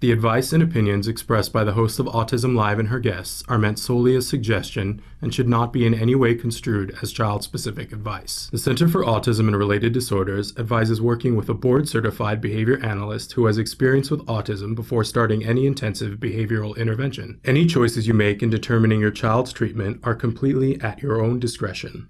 The advice and opinions expressed by the host of Autism Live and her guests are meant solely as suggestion and should not be in any way construed as child-specific advice. The Center for Autism and Related Disorders advises working with a board-certified behavior analyst who has experience with autism before starting any intensive behavioral intervention. Any choices you make in determining your child's treatment are completely at your own discretion.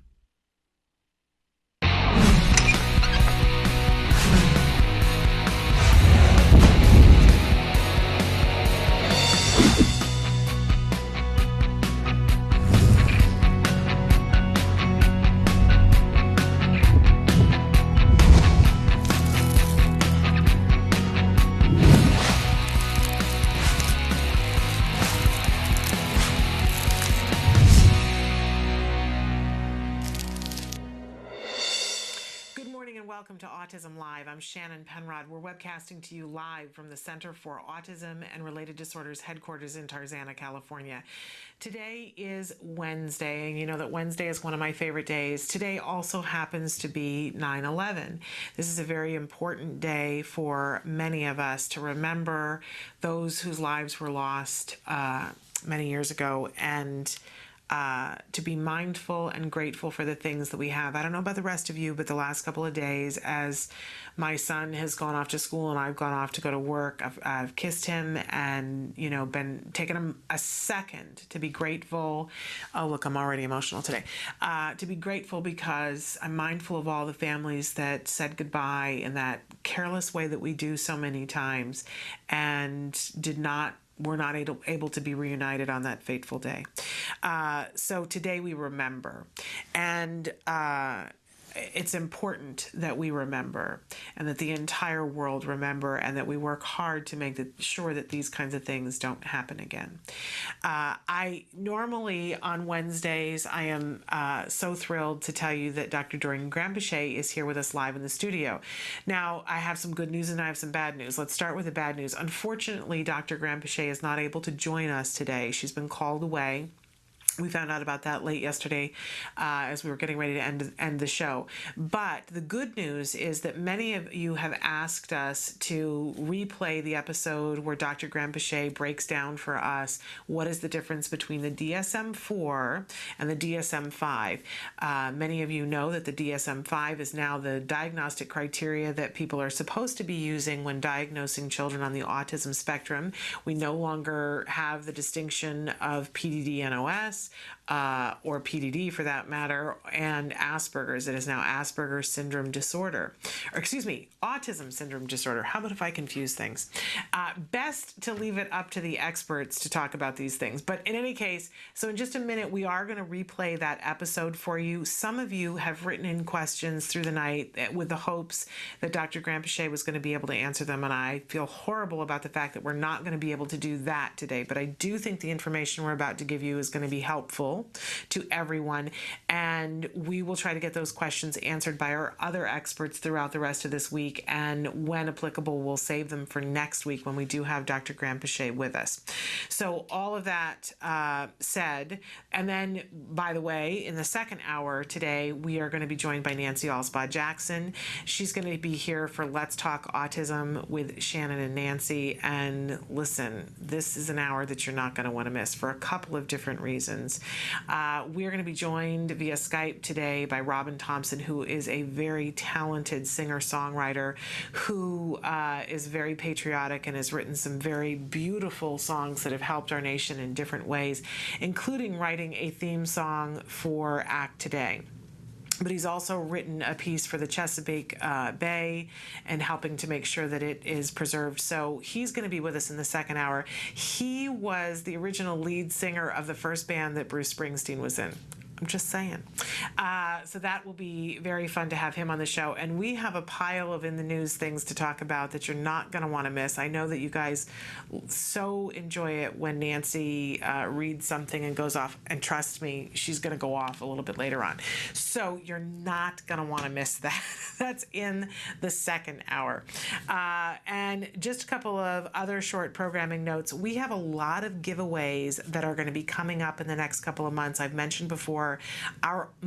Welcome to Autism Live. I'm Shannon Penrod. We're webcasting to you live from the Center for Autism and Related Disorders headquarters in Tarzana, California. Today is Wednesday, and you know that Wednesday is one of my favorite days. Today also happens to be 9/11. This is a very important day for many of us to remember those whose lives were lost many years ago, and to be mindful and grateful for the things that we have. I don't know about the rest of you, but the last couple of days, as my son has gone off to school and I've gone off to go to work, I've kissed him and, been taking him a second to be grateful. Oh, look, I'm already emotional today. To be grateful because I'm mindful of all the families that said goodbye in that careless way that we do so many times and were not able to be reunited on that fateful day. So today we remember, and it's important that we remember and that the entire world remember and that we work hard to make sure that these kinds of things don't happen again. I normally on Wednesdays, I am so thrilled to tell you that Dr. Doreen Granpeesheh is here with us live in the studio. Now, I have some good news and I have some bad news. Let's start with the bad news. Unfortunately, Dr. Granpeesheh is not able to join us today. She's been called away. We found out about that late yesterday as we were getting ready to end the show. But the good news is that many of you have asked us to replay the episode where Dr. Granpeesheh breaks down for us what is the difference between the DSM 4 and the DSM 5. Many of you know that the DSM 5 is now the diagnostic criteria that people are supposed to be using when diagnosing children on the autism spectrum. We no longer have the distinction of PDD-NOS, or PDD for that matter, and Asperger's. It is now Asperger's syndrome disorder, or excuse me, autism syndrome disorder. How about if I confuse things? Best to leave it up to the experts to talk about these things. But in any case, so in just a minute, we are going to replay that episode for you. Some of you have written in questions through the night with the hopes that Dr. Granpeesheh was going to be able to answer them, and I feel horrible about the fact that we're not going to be able to do that today. But I do think the information we're about to give you is going to be helpful to everyone, and we will try to get those questions answered by our other experts throughout the rest of this week, and when applicable, we'll save them for next week when we do have Dr. Granpeesheh with us. So all of that said, and then, by the way, in the second hour today, we are going to be joined by Nancy Alspaugh-Jackson. She's going to be here for Let's Talk Autism with Shannon and Nancy, and listen, this is an hour that you're not going to want to miss for a couple of different reasons. We're going to be joined via Skype today by Robbin Thompson, who is a very talented singer-songwriter who is very patriotic and has written some very beautiful songs that have helped our nation in different ways, including writing a theme song for Act Today. But he's also written a piece for the Chesapeake Bay and helping to make sure that it is preserved. So he's going to be with us in the second hour. He was the original lead singer of the first band that Bruce Springsteen was in. I'm just saying. So that will be very fun to have him on the show. And we have a pile of in the news things to talk about that you're not going to want to miss. I know that you guys so enjoy it when Nancy reads something and goes off. And trust me, she's going to go off a little bit later on. So you're not going to want to miss that. That's in the second hour. And just a couple of other short programming notes. We have a lot of giveaways that are going to be coming up in the next couple of months. I've mentioned before,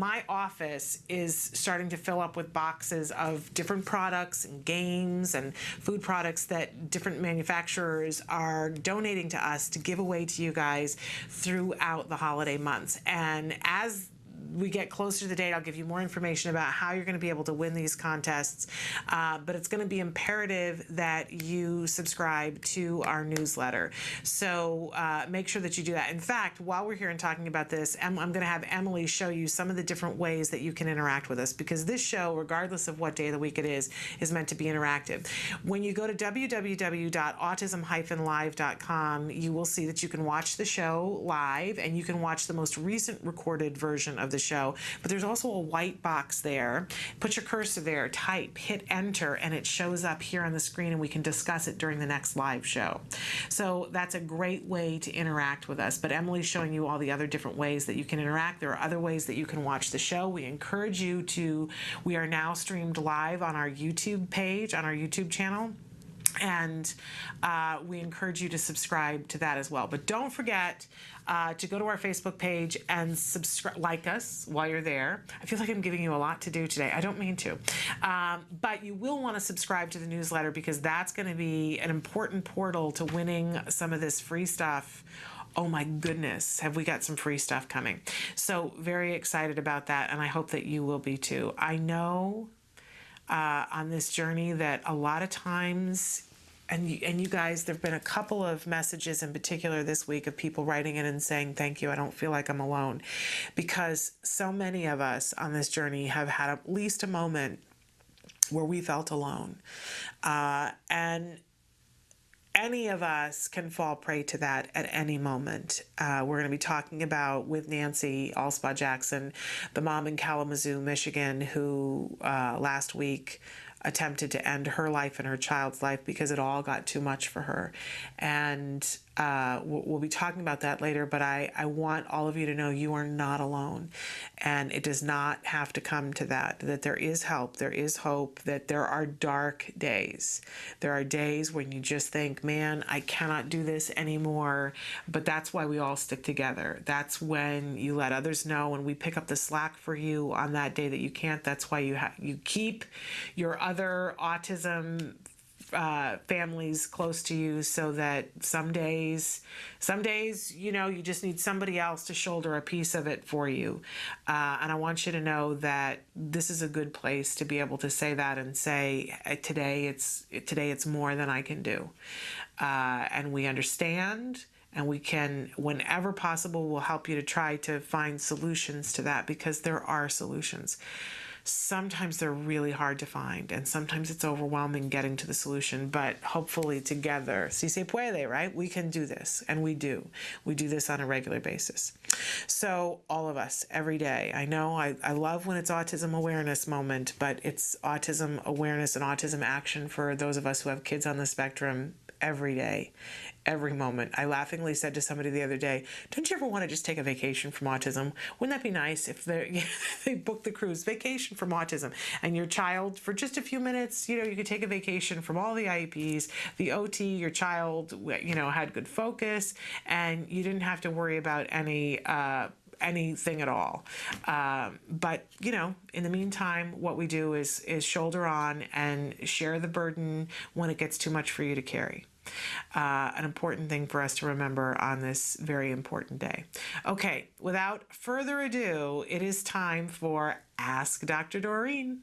my office is starting to fill up with boxes of different products and games and food products that different manufacturers are donating to us to give away to you guys throughout the holiday months. And as we get closer to the date, I'll give you more information about how you're going to be able to win these contests. But it's going to be imperative that you subscribe to our newsletter. So make sure that you do that. In fact, while we're here and talking about this, I'm going to have Emily show you some of the different ways that you can interact with us, because this show, regardless of what day of the week it is meant to be interactive. When you go to www.autism-live.com, you will see that you can watch the show live, and you can watch the most recent recorded version of the show. But there's also a white box there. Put your cursor there, type, hit enter, and it shows up here on the screen, and we can discuss it during the next live show. So that's a great way to interact with us. But Emily's showing you all the other different ways that you can interact. There are other ways that you can watch the show. We encourage you to, we are now streamed live on our YouTube page, on our YouTube channel. And we encourage you to subscribe to that as well. But don't forget to go to our Facebook page and subscribe, like us while you're there. I feel like I'm giving you a lot to do today. I don't mean to. But you will want to subscribe to the newsletter, because that's going to be an important portal to winning some of this free stuff. Oh my goodness, have we got some free stuff coming. So very excited about that, and I hope that you will be too. I know on this journey that a lot of times, and you guys, there have been a couple of messages in particular this week of people writing in and saying, thank you, I don't feel like I'm alone. Because so many of us on this journey have had at least a moment where we felt alone. And any of us can fall prey to that at any moment. We're going to be talking about with Nancy Alspaugh-Jackson, the mom in Kalamazoo, Michigan, who last week attempted to end her life and her child's life because it all got too much for her. And we'll be talking about that later, but I want all of you to know you are not alone. And it does not have to come to that there is help, there is hope, that there are dark days. There are days when you just think, man, I cannot do this anymore. But that's why we all stick together. That's when you let others know, and we pick up the slack for you on that day that you can't. That's why you keep your other autism families close to you, so that some days, you know, you just need somebody else to shoulder a piece of it for you. And I want you to know that this is a good place to be able to say that and say, today it's more than I can do. And we understand, and we can, whenever possible, we'll help you to try to find solutions to that, because there are solutions. Sometimes they're really hard to find, and sometimes it's overwhelming getting to the solution, but hopefully together, si se puede, right? We can do this, and we do. We do this on a regular basis. So all of us, every day. I know I love when it's Autism Awareness Moment, but it's autism awareness and autism action for those of us who have kids on the spectrum every day, every moment. I laughingly said to somebody the other day, don't you ever want to just take a vacation from autism? Wouldn't that be nice if they booked the cruise, vacation from autism, and your child, for just a few minutes, you know, you could take a vacation from all the IEPs, the OT, your child, you know, had good focus, and you didn't have to worry about anything at all. But, you know, in the meantime, what we do is shoulder on and share the burden when it gets too much for you to carry. An important thing for us to remember on this very important day. Okay, without further ado, it is time for Ask Dr. Doreen.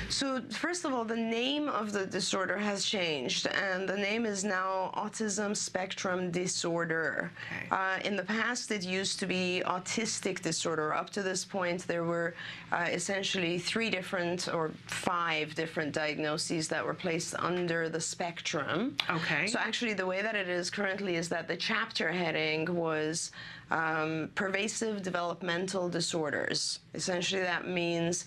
So first of all, the name of the disorder has changed, and the name is now Autism Spectrum Disorder. Okay. In the past, it used to be autistic disorder. Up to this point, there were essentially 3 different or 5 different diagnoses that were placed under the spectrum. Okay. So actually, the way that it is currently is that the chapter heading was pervasive developmental disorders. Essentially, that means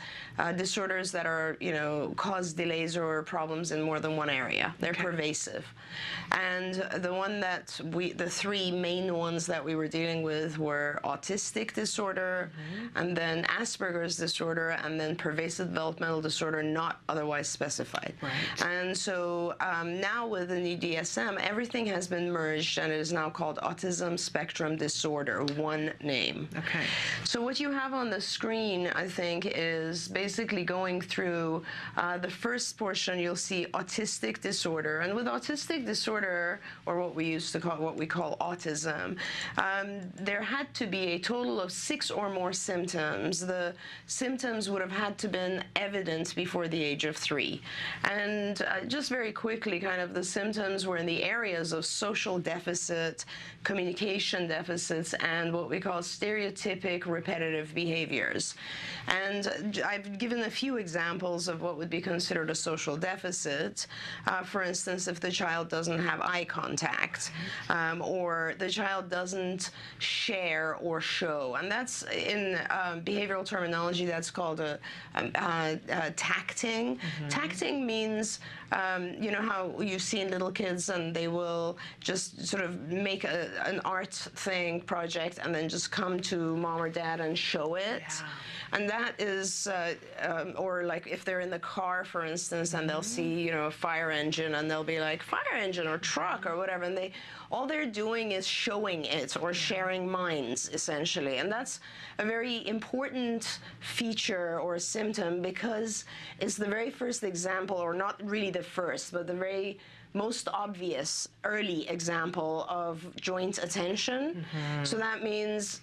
disorders that are, you know, cause delays or problems in more than one area. They're pervasive. And the three main ones that we were dealing with were autistic disorder, and then Asperger's disorder, and then pervasive developmental disorder not otherwise specified. Right. And so now with the new DSM, everything has been merged, and it is now called Autism Spectrum Disorder, one name. Okay. So what you have on the screen, I think, is basically going through the first portion. You'll see autistic disorder, and with autistic disorder, or what we call autism, there had to be a total of 6 or more symptoms. The symptoms would have had to been evident before the age of 3. And just very quickly, kind of the symptoms were in the areas of social deficit, communication deficits, and what we call stereotypic repetitive behaviors. And I've given a few examples of what would be considered a social deficit. For instance, if the child doesn't have eye contact, or the child doesn't share or show. And that's, in behavioral terminology, that's called tacting. Tacting means, you know how you see in little kids and they will just sort of make an art thing project and then just come to mom or dad and show it. Yeah. And that is, or like if they're in the car, for instance, and they'll see, a fire engine, and they'll be like, fire engine or truck or whatever, and all they're doing is showing it or sharing minds, essentially. And that's a very important feature or symptom, because it's the very first example, or not really the first, but the very most obvious early example of joint attention. So that means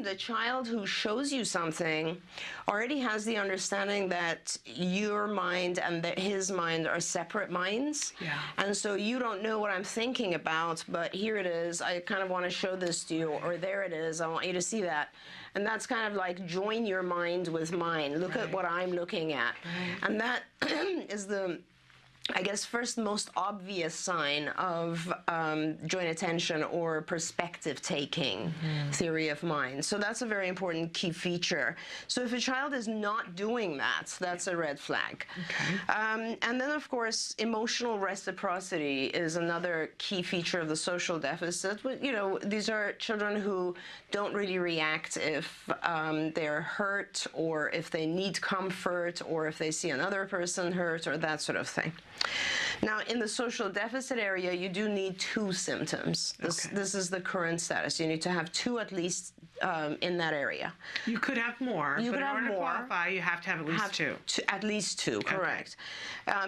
the child who shows you something already has the understanding that your mind and that his mind are separate minds. Yeah. And so you don't know what I'm thinking about, but here it is. I kind of want to show this to you, or there it is. I want you to see that. And that's kind of like join your mind with mine. Look at what I'm looking at. And that is the, I guess, first most obvious sign of joint attention or perspective taking theory of mind. So that's a very important key feature. So if a child is not doing that, that's a red flag. Okay. And then, of course, emotional reciprocity is another key feature of the social deficit. These are children who don't really react if they're hurt, or if they need comfort, or if they see another person hurt, or that sort of thing. Now, in the social deficit area, you do need 2 symptoms. This is the current status. You need to have 2 at least in that area. You could have more, but in order to qualify, you have to have at least 2. At least 2, correct.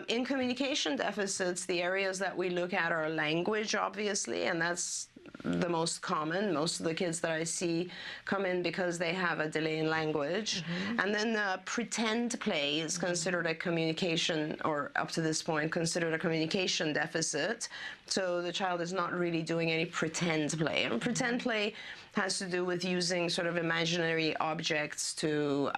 In communication deficits, the areas that we look at are language, obviously, and that's the most common. Most of the kids that I see come in because they have a delay in language. And then pretend play is considered a communication, or up to this point, considered a communication deficit. So the child is not really doing any pretend play. And pretend play has to do with using sort of imaginary objects to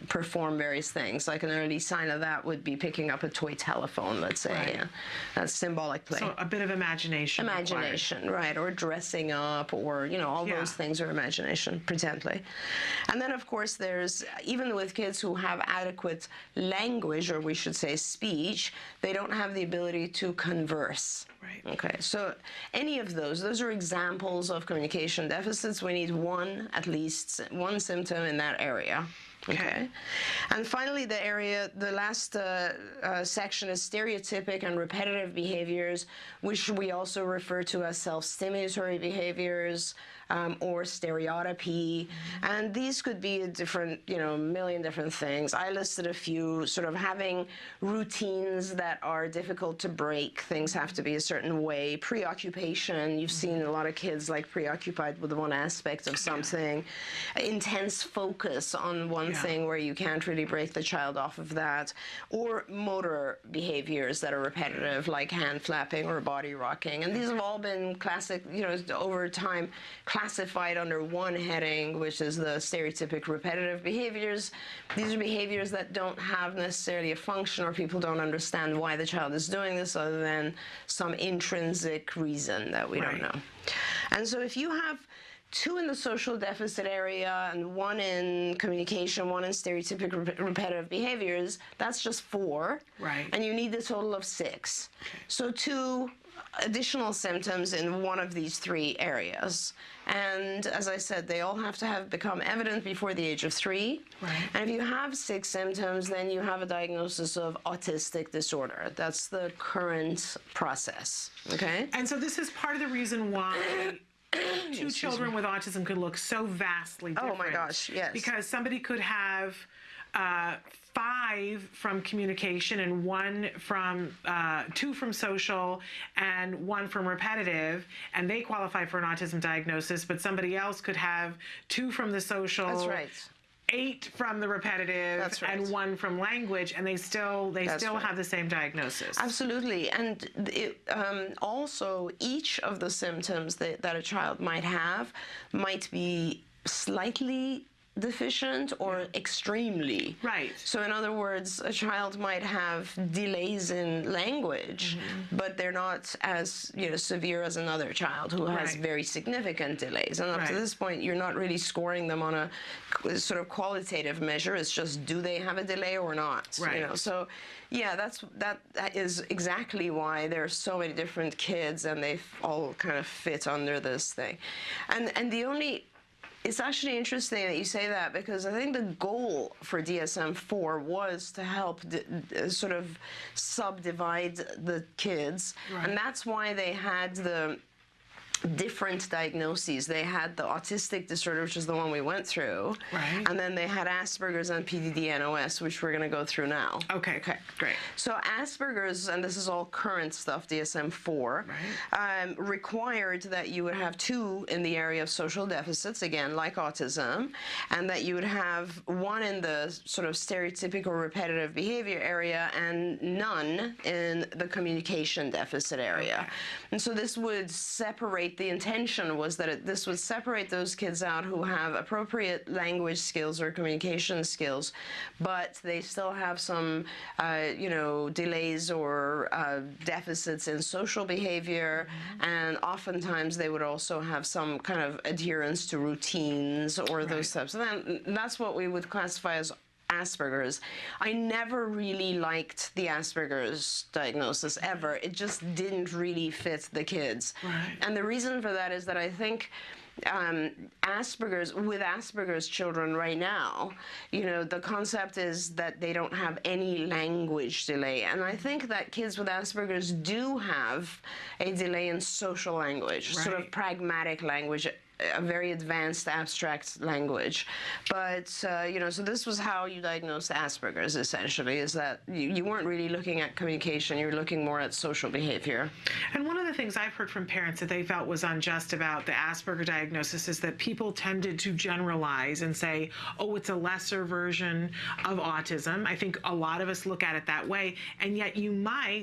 perform various things. Like an early sign of that would be picking up a toy telephone, let's say. Right. Yeah. That's symbolic play. So a bit of imagination. Imagination, right, or dressing up, or, all those things are imagination, pretend play. And then, of course, there's, even with kids who have adequate language, or we should say speech, they don't have the ability to converse. Right. Okay, so any of those are examples of communication deficits. We need at least one symptom in that area. Okay. And finally, the last section is stereotypic and repetitive behaviors, which we also refer to as self-stimulatory behaviors, or stereotypy. And these could be a different, million different things. I listed a few, sort of having routines that are difficult to break. Things have to be a certain way. Preoccupation, you've seen a lot of kids like preoccupied with one aspect of something. Intense focus on one thing where you can't really break the child off of that. Or motor behaviors that are repetitive, like hand flapping or body rocking. And these have all been classic, over time, classified under one heading, which is the stereotypic repetitive behaviors. These are behaviors that don't have necessarily a function, or people don't understand why the child is doing this other than some intrinsic reason that we don't know. And so if you have 2 in the social deficit area and 1 in communication, 1 in stereotypical repetitive behaviors, that's just 4. Right. And you need a total of 6. So 2 additional symptoms in one of these 3 areas. And as I said, they all have to have become evident before the age of 3. Right. And if you have 6 symptoms, then you have a diagnosis of autistic disorder. That's the current process. Okay? And so this is part of the reason why 2 children with autism could look so vastly different. Oh my gosh, yes. Because somebody could have 5 from communication and 1 from 2 from social and 1 from repetitive, and they qualify for an autism diagnosis. But somebody else could have 2 from the social. That's right. 8 from the repetitive. That's right. And 1 from language, and they still right. have the same diagnosis. Absolutely. And also, each of the symptoms that a child might have might be slightly deficient or extremely. Right. So in other words, a child might have delays in language, but they're not as severe as another child who has Right. very significant delays. And up to Right. this point, you're not really scoring them on a sort of qualitative measure. It's just, do they have a delay or not? Right. So yeah, that is exactly why there are so many different kids, and they all kind of fit under this thing. And the only It's actually interesting that you say that, because I think the goal for DSM-4 was to help sort of subdivide the kids, Right. and that's why they had the different diagnoses. They had the autistic disorder, which is the one we went through, Right. and then they had Asperger's and PDD-NOS, which we're going to go through now. Okay, great. So Asperger's, and this is all current stuff, DSM-4, required that you would have 2 in the area of social deficits, again, like autism, and that you would have 1 in the sort of stereotypical repetitive behavior area and none in the communication deficit area. Okay. And so this would separate, the intention was that this would separate those kids out who have appropriate language skills or communication skills, but they still have some, delays or deficits in social behavior, and oftentimes they would also have some kind of adherence to routines or those types. And then that's what we would classify as Asperger's. I never really liked the Asperger's diagnosis ever. It just didn't really fit the kids. Right. And the reason for that is that I think Asperger's children right now, the concept is that they don't have any language delay. And I think that kids with Asperger's do have a delay in social language, sort of Right. pragmatic language, a very advanced abstract language. But, so this was how you diagnose Asperger's, essentially, is that you weren't really looking at communication, you were looking more at social behavior. And one of the things I've heard from parents that they felt was unjust about the Asperger diagnosis is that people tended to generalize and say, oh, it's a lesser version of autism. I think a lot of us look at it that way, and yet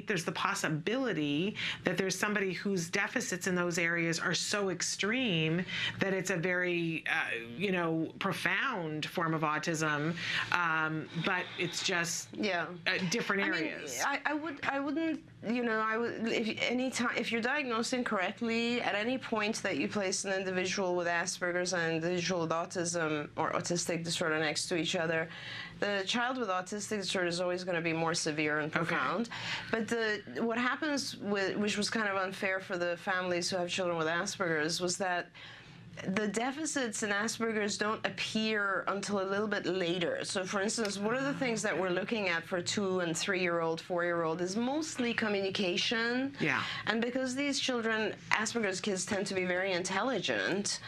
there's the possibility that there's somebody whose deficits in those areas are so extreme that it's a very, profound form of autism, but it's just different areas. I wouldn't, if you're diagnosing correctly, at any point that you place an individual with Asperger's and an individual with autism or autistic disorder next to each other, the child with autistic disorder is always going to be more severe and profound. Okay. But what happens, which was kind of unfair for the families who have children with Asperger's, was that the deficits in Asperger's don't appear until a little bit later. So for instance, one of the things that we're looking at for 2- and 3-year-old, 4-year-old is mostly communication. Yeah. And because these children, Asperger's kids, tend to be very intelligent,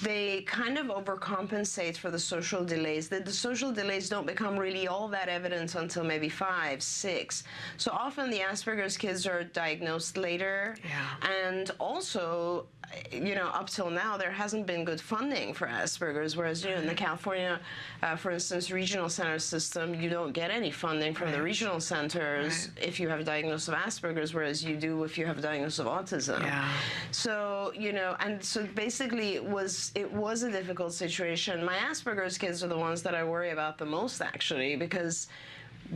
they kind of overcompensate for the social delays. The social delays don't become really all that evident until maybe 5, 6. So often the Asperger's kids are diagnosed later. Yeah. And also, up till now, there hasn't been good funding for Asperger's, whereas, in the California, for instance, regional center system, you don't get any funding from the regional centers if you have a diagnosis of Asperger's, whereas you do if you have a diagnosis of autism. Yeah. So, and so basically it was a difficult situation. My Asperger's kids are the ones that I worry about the most, actually, because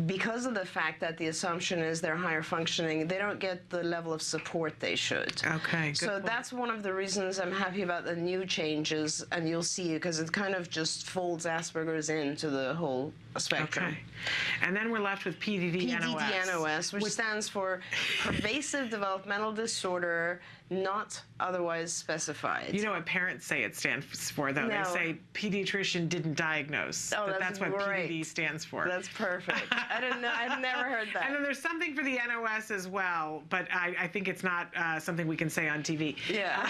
because of the fact that the assumption is they're higher functioning, they don't get the level of support they should. Okay, good So point. that's one of the reasons I'm happy about the new changes, and you'll see, because it kind of just folds Asperger's into the whole spectrum. Okay. And then we're left with PDD-NOS. PDD-NOS, which stands for Pervasive Developmental Disorder Not Otherwise Specified. You know what parents say it stands for, though? No. They say pediatrician didn't diagnose. Oh, but that's what great. PDD stands for. That's perfect. I didn't know. I'd never heard that. And then there's something for the NOS as well, but I think it's not something we can say on TV. Yeah.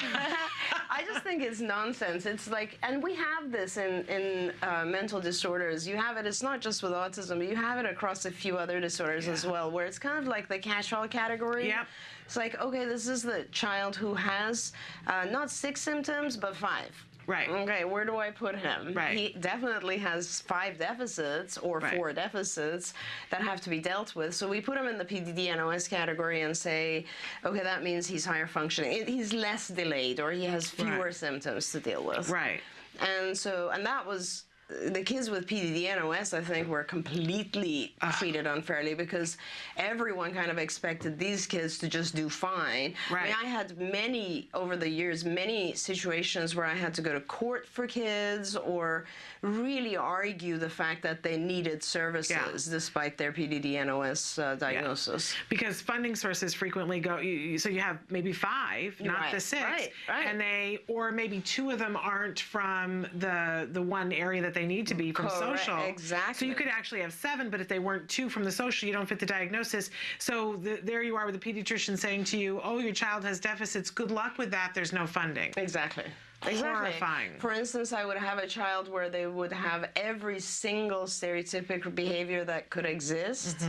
I just think it's nonsense. It's like, and we have this in mental disorders. You have it, it's not just with autism, but you have it across a few other disorders as well, where it's kind of like the catch-all category. Yep. It's like, okay, this is the child who has not 6 symptoms, but 5. Right. Okay, where do I put him? Right. He definitely has 5 deficits or 4 deficits that have to be dealt with. So we put him in the PDD-NOS category and say, okay, that means he's higher functioning. He's less delayed, or he has fewer symptoms to deal with. Right. And so, and that was, the kids with PDD-NOS, I think, were completely treated unfairly, because everyone kind of expected these kids to just do fine. Right. I mean, I had over the years, many situations where I had to go to court for kids, or really argue the fact that they needed services despite their PDD-NOS diagnosis. Because funding sources frequently go, so you have maybe 5, not the 6, and or maybe 2 of them aren't from the one area that they need to be from social. Exactly. So you could actually have 7, but if they weren't 2 from the social, you don't fit the diagnosis. So there you are with the pediatrician saying to you, oh, your child has deficits, good luck with that, there's no funding. Exactly. Exactly. Horrifying. For instance, I would have a child where they would have every single stereotypic behavior that could exist,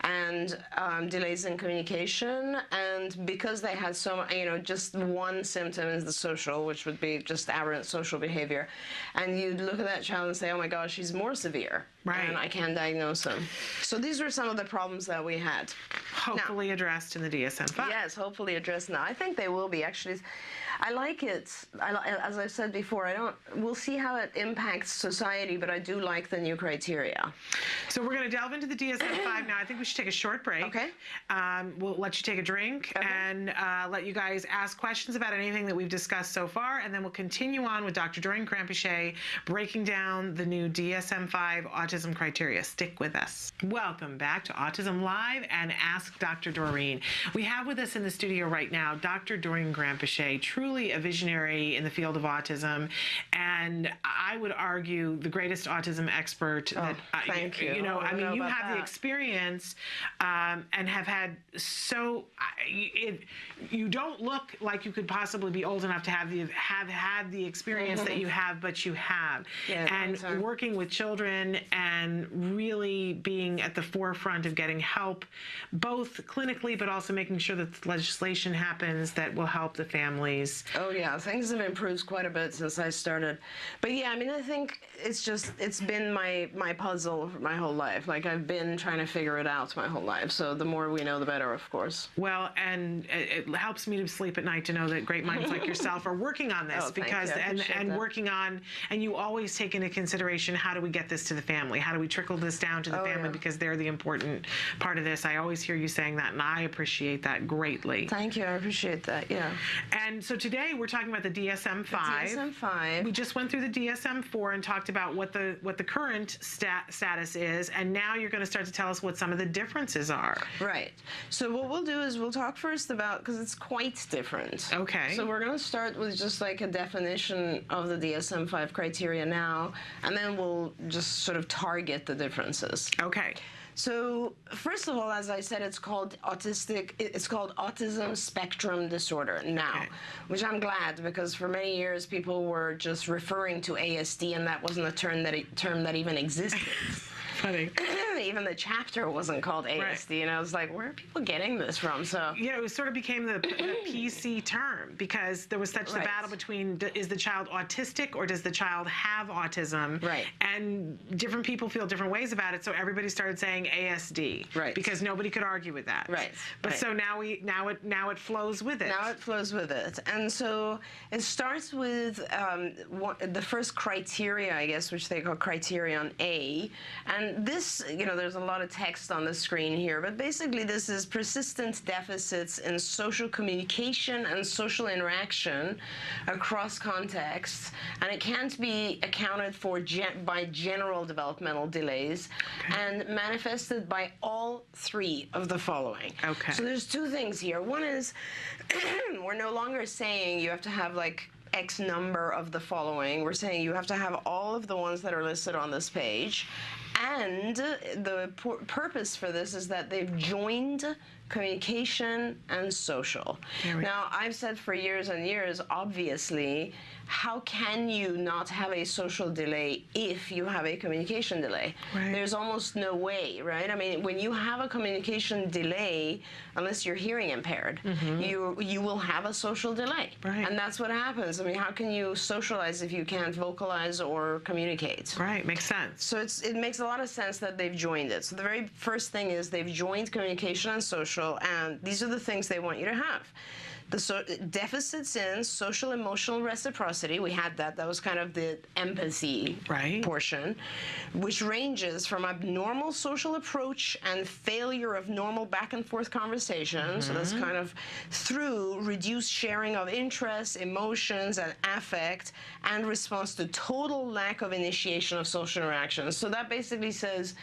and delays in communication, and because they had just one symptom is the social, which would be just aberrant social behavior, and you'd look at that child and say, oh my gosh, he's more severe. Right. And I can't diagnose him. So these were some of the problems that we had. Hopefully addressed in the DSM V. Yes, hopefully addressed now. I think they will be, actually. I like it. As I said before, we'll see how it impacts society, but I do like the new criteria. So we're going to delve into the DSM V now. I think we should take a short break. Okay. We'll let you take a drink and let you guys ask questions about anything that we've discussed so far, and then we'll continue on with Dr. Doreen Granpeesheh breaking down the new DSM V Autism Criteria. Stick with us. Welcome back to Autism Live and Ask Dr. Doreen. We have with us in the studio right now Dr. Doreen Granpeesheh, truly a visionary in the field of autism, and I would argue the greatest autism expert. Thank you. I mean, you have the experience and have had you don't look like you could possibly be old enough to have had the experience that you have, but you have. And working with children and really being at the forefront of getting help, both clinically, but also making sure that the legislation happens that will help the families. Oh yeah, things have improved quite a bit since I started. But yeah, I mean, I think it's been my puzzle my whole life. Like, I've been trying to figure it out my whole life. So the more we know, the better, of course. Well, and it helps me to sleep at night to know that great minds like yourself are working on this, because working on, and you always take into consideration, how do we get this to the family? How do we trickle this down to the family? Because they're the important part of this. I always hear you saying that, and I appreciate that greatly. Thank you. I appreciate that. Yeah. And so today we're talking about the DSM V. DSM V. We just went through the DSM IV and talked about what the current status is, and now you're going to start to tell us what some of the differences are. Right. So what we'll do is we'll talk first about, because it's quite different. Okay. So we're going to start with just like a definition of the DSM V criteria now, and then we'll just sort of target the differences. Okay. So first of all, as I said, it's called autism spectrum disorder now, which I'm glad, because for many years people were just referring to ASD, and that wasn't a term that even existed. Funny. Even the chapter wasn't called ASD, and I was like, where are people getting this from? So it sort of became the PC term, because there was such the battle between, is the child autistic or does the child have autism? Right. And different people feel different ways about it, so everybody started saying ASD. Right. Because nobody could argue with that. Right. But so now it flows with it. Now it flows with it, and so it starts with the first criteria, I guess, which they call criterion A, and And this, there's a lot of text on the screen here, but basically this is persistent deficits in social communication and social interaction across contexts, and it can't be accounted for by general developmental delays, and manifested by all three of the following. Okay. So there's two things here. One is we're no longer saying you have to have like X number of the following. We're saying you have to have all of the ones that are listed on this page. And the purpose for this is that they've joined communication and social. Now, I've said for years and years, obviously, how can you not have a social delay if you have a communication delay? Right. There's almost no way, right? I mean, when you have a communication delay, unless you're hearing impaired, you will have a social delay. Right. And that's what happens. I mean, how can you socialize if you can't vocalize or communicate? Right, makes sense. So it makes a lot of sense that they've joined it. So the very first thing is they've joined communication and social, and these are the things they want you to have. The deficits in social emotional reciprocity, we had that. That was kind of the empathy portion, which ranges from abnormal social approach and failure of normal back and forth conversation. So that's kind of through reduced sharing of interests, emotions, and affect, and response to total lack of initiation of social interactions. So that basically says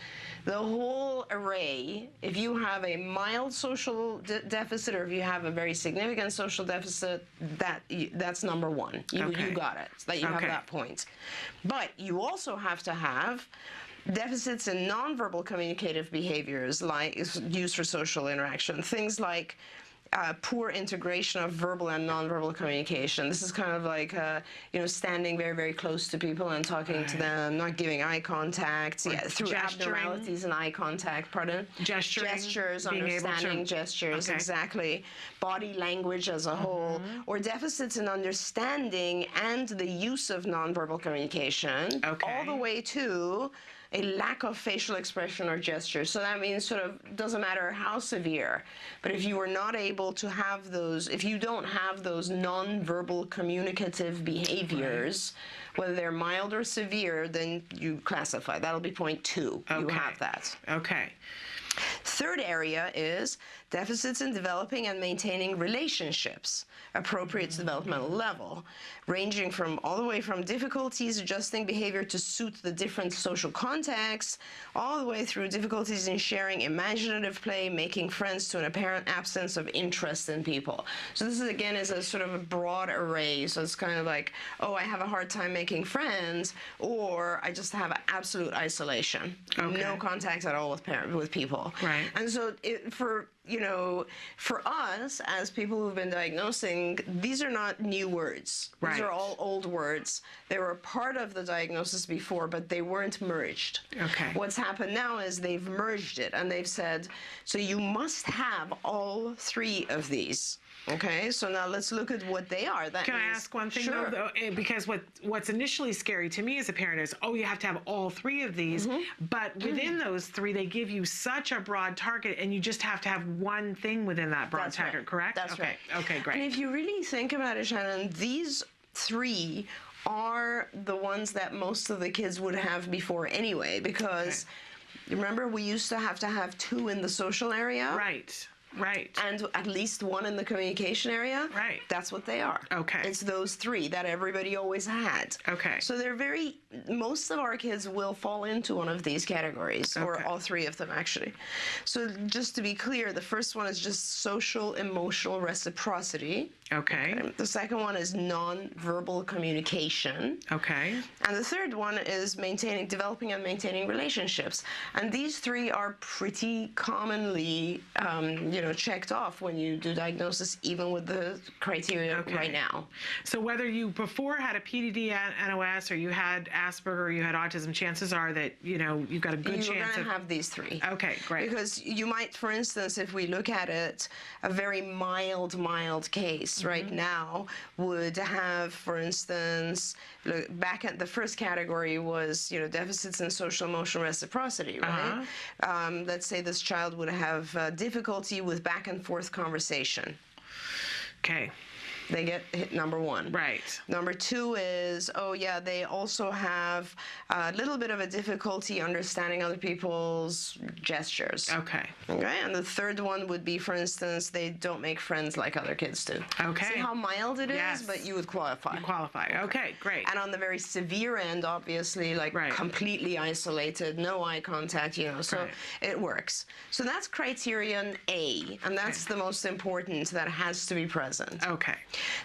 the whole array, if you have a mild social deficit or if you have a very significant social deficit, that's number one. You got it, that you have that point. But you also have to have deficits in nonverbal communicative behaviors like used for social interaction, things like poor integration of verbal and nonverbal communication. This is kind of like, standing very, very close to people and talking to them, not giving eye contact, through abnormalities in eye contact, gestures, understanding gestures, exactly. Body language as a whole, or deficits in understanding and the use of nonverbal communication, all the way to a lack of facial expression or gesture. So that means sort of doesn't matter how severe, but if you are not able to have those, if you don't have those nonverbal communicative behaviors, whether they're mild or severe, then you classify. That'll be point 2. You have that. Okay. Third area is deficits in developing and maintaining relationships appropriate to developmental level, ranging from all the way from difficulties adjusting behavior to suit the different social contexts, all the way through difficulties in sharing imaginative play, making friends to an apparent absence of interest in people. So this is, again, is a sort of a broad array. So it's kind of like, oh, I have a hard time making friends, or I just have absolute isolation, no contact at all with people. Right. And so for us as people who've been diagnosing, these are not new words. These are all old words. They were a part of the diagnosis before, but they weren't merged. Okay. What's happened now is they've merged it, and they've said, so you must have all 3 of these. Okay, so now let's look at what they are. Can I ask one thing, though? Because what's initially scary to me as a parent is, you have to have all 3 of these, but within those 3, they give you such a broad target, and you just have to have one thing within that broad target, correct? That's right. Okay, great. And if you really think about it, Shannon, these 3 are the ones that most of the kids would have before anyway, because remember, we used to have 2 in the social area? Right. And at least 1 in the communication area. Right. That's what they are. Okay. It's those 3 that everybody always had. Okay. So most of our kids will fall into one of these categories, or all 3 of them, actually. So just to be clear, the first one is just social emotional reciprocity. Okay. The second one is non-verbal communication. Okay. And the third one is developing and maintaining relationships. And these 3 are pretty commonly, checked off when you do diagnosis, even with the criteria right now. So whether you before had a PDD NOS, or you had Asperger, or you had autism, chances are that, you've got a good chance of... You're going to have these 3. Okay, great. Because you might, for instance, if we look at it, a very mild case right now would have, for instance, back at the first category was, deficits in social emotional reciprocity, right? Let's say this child would have difficulty with back and forth conversation. Okay. They get hit number one. Right. Number two is, oh yeah, they also have a little bit of a difficulty understanding other people's gestures. Okay. Okay, and the third one would be, for instance, they don't make friends like other kids do. Okay. See how mild it is, Yes. but you would qualify. You qualify. Okay, great. And on the very severe end, obviously, like Right. completely isolated, no eye contact, you know, so Right. it works. So that's criterion A, and that's the most important, that has to be present. Okay.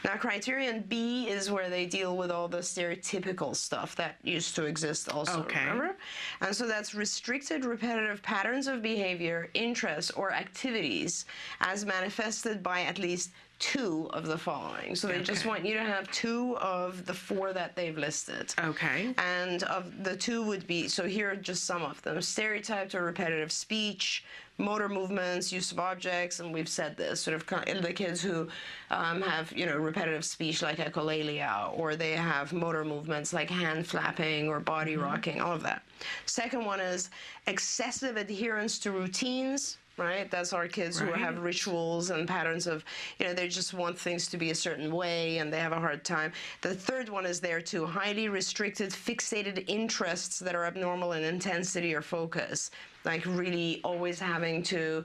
Now, criterion B is where they deal with all the stereotypical stuff that used to exist also, Okay. remember? And so that's restricted repetitive patterns of behavior, interests, or activities as manifested by at least two of the following. So they just Okay. want you to have two of the four that they've listed. Okay. And of the two would be, so here are just some of them: stereotyped or repetitive speech, motor movements, use of objects, and we've said this, sort of the kids who have, you know, repetitive speech like echolalia, or they have motor movements like hand flapping or body rocking, all of that. Second one is excessive adherence to routines. Right? That's our kids who Right. have rituals and patterns of, you know, they just want things to be a certain way and they have a hard time. The third one is there too: highly restricted, fixated interests that are abnormal in intensity or focus. Like really always having to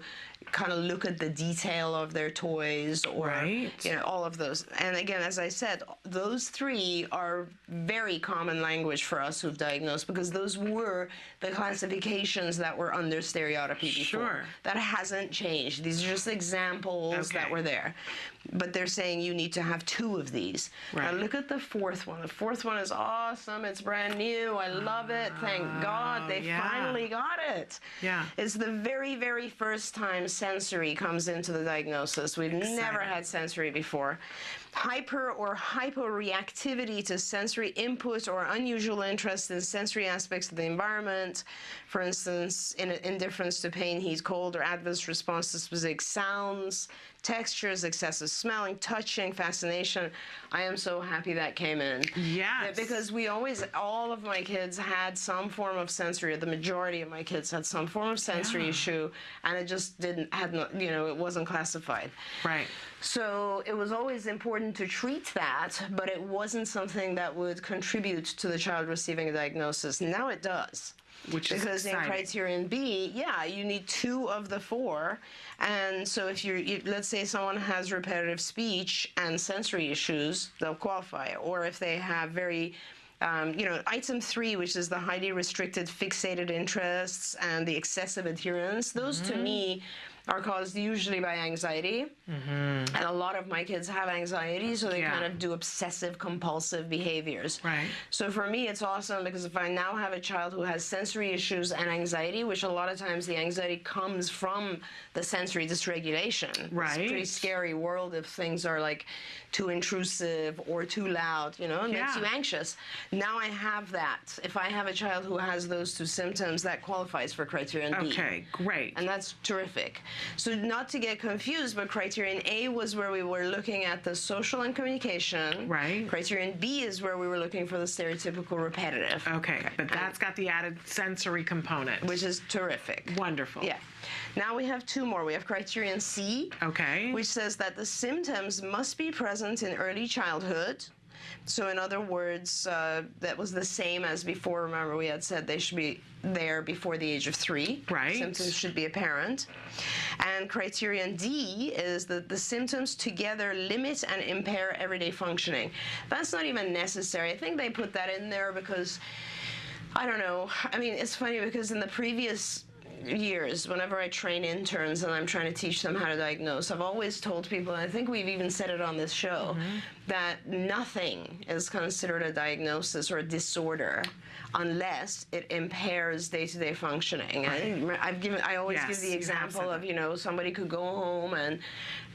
kind of look at the detail of their toys, or, Right. you know, all of those. And again, as I said, those three are very common language for us who've diagnosed, because those were the classifications that were under stereotypy before. Sure. That hasn't changed. These are just examples that Okay. were there. But they're saying you need to have two of these. Now Right. look at the fourth one. The fourth one is awesome. It's brand new. I love it. Thank God they yeah. finally got it. Yeah. It's the very, very first time sensory comes into the diagnosis. We've never had sensory before. Hyper or hyporeactivity to sensory input or unusual interest in sensory aspects of the environment. For instance, indifference to pain, heat, cold, or adverse response to specific sounds, textures, excessive smelling, touching, fascination. I am so happy that came in. Yes. Because we always, all of my kids had some form of sensory, or the majority of my kids had some form of sensory issue, and it just it wasn't classified. Right. So it was always important to treat that, but it wasn't something that would contribute to the child receiving a diagnosis. Now it does. Which is Because in exciting. criterion B, you need two of the four. And so if let's say someone has repetitive speech and sensory issues, they'll qualify. Or if they have very, item 3, which is the highly restricted fixated interests and the excessive adherence, those to me are caused usually by anxiety. And a lot of my kids have anxiety, so they kind of do obsessive compulsive behaviors. Right. So for me, it's awesome, because if I now have a child who has sensory issues and anxiety, which a lot of times the anxiety comes from the sensory dysregulation. Right. It's a pretty scary world if things are like too intrusive or too loud, it makes you anxious. Now I have that. If I have a child who has those two symptoms, that qualifies for criterion B. Okay, great. And that's terrific. So not to get confused, but criterion A was where we were looking at the social and communication. Right. Criterion B is where we were looking for the stereotypical repetitive. Okay, but that's got the added sensory component. Which is terrific. Wonderful. Yeah. Now we have two more. We have criterion C, Okay. which says that the symptoms must be present in early childhood. So in other words, that was the same as before. Remember, we had said they should be there before the age of 3. Right. Symptoms should be apparent. And criterion D is that the symptoms together limit and impair everyday functioning. That's not even necessary. I think they put that in there because, I don't know. I mean, it's funny because in the previous years, whenever I train interns and I'm trying to teach them how to diagnose, I've always told people, and I think we've even said it on this show, that nothing is considered a diagnosis or a disorder unless it impairs day-to-day functioning. I always give the example of, somebody could go home and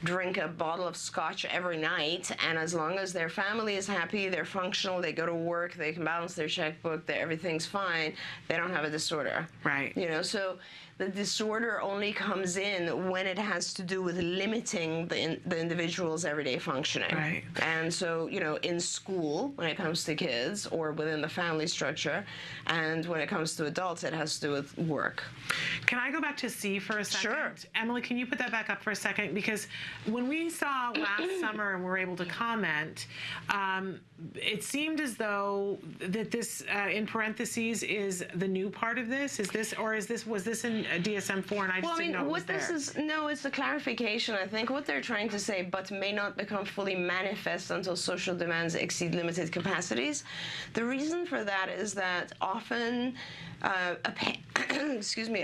drink a bottle of scotch every night, and as long as their family is happy, they're functional, they go to work, they can balance their checkbook, everything's fine, they don't have a disorder. Right. So the disorder only comes in when it has to do with limiting the individual's everyday functioning. Right. And so, in school, when it comes to kids, or within the family structure, and when it comes to adults, it has to do with work. Can I go back to C for a second? Sure. Emily, can you put that back up for a second? Because when we saw last summer and were able to comment, it seemed as though that this, in parentheses, is the new part of this. Is this, or was this in DSM 4 and I just didn't know it was there? No, it's a clarification. I think what they're trying to say, but may not become fully manifest until social demands exceed limited capacities. The reason for that is that often a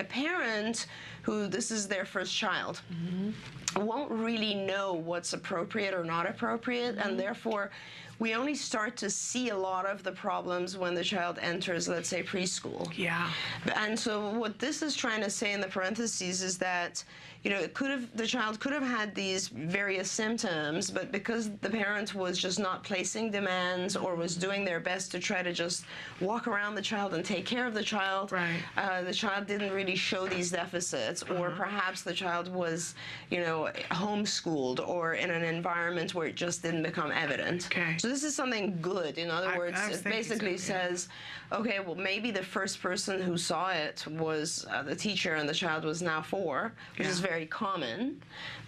parent who this is their first child won't really know what's appropriate or not appropriate, and therefore we only start to see a lot of the problems when the child enters, let's say, preschool. Yeah. And so what this is trying to say in the parentheses is that, the child could have had these various symptoms, but because the parent was just not placing demands or was doing their best to try to just walk around the child and take care of the child, right. The child didn't really show these deficits, or perhaps the child was, homeschooled or in an environment where it just didn't become evident. Okay. So this is something good. In other words, it basically says, okay, well, maybe the first person who saw it was the teacher and the child was now 4, which is very common,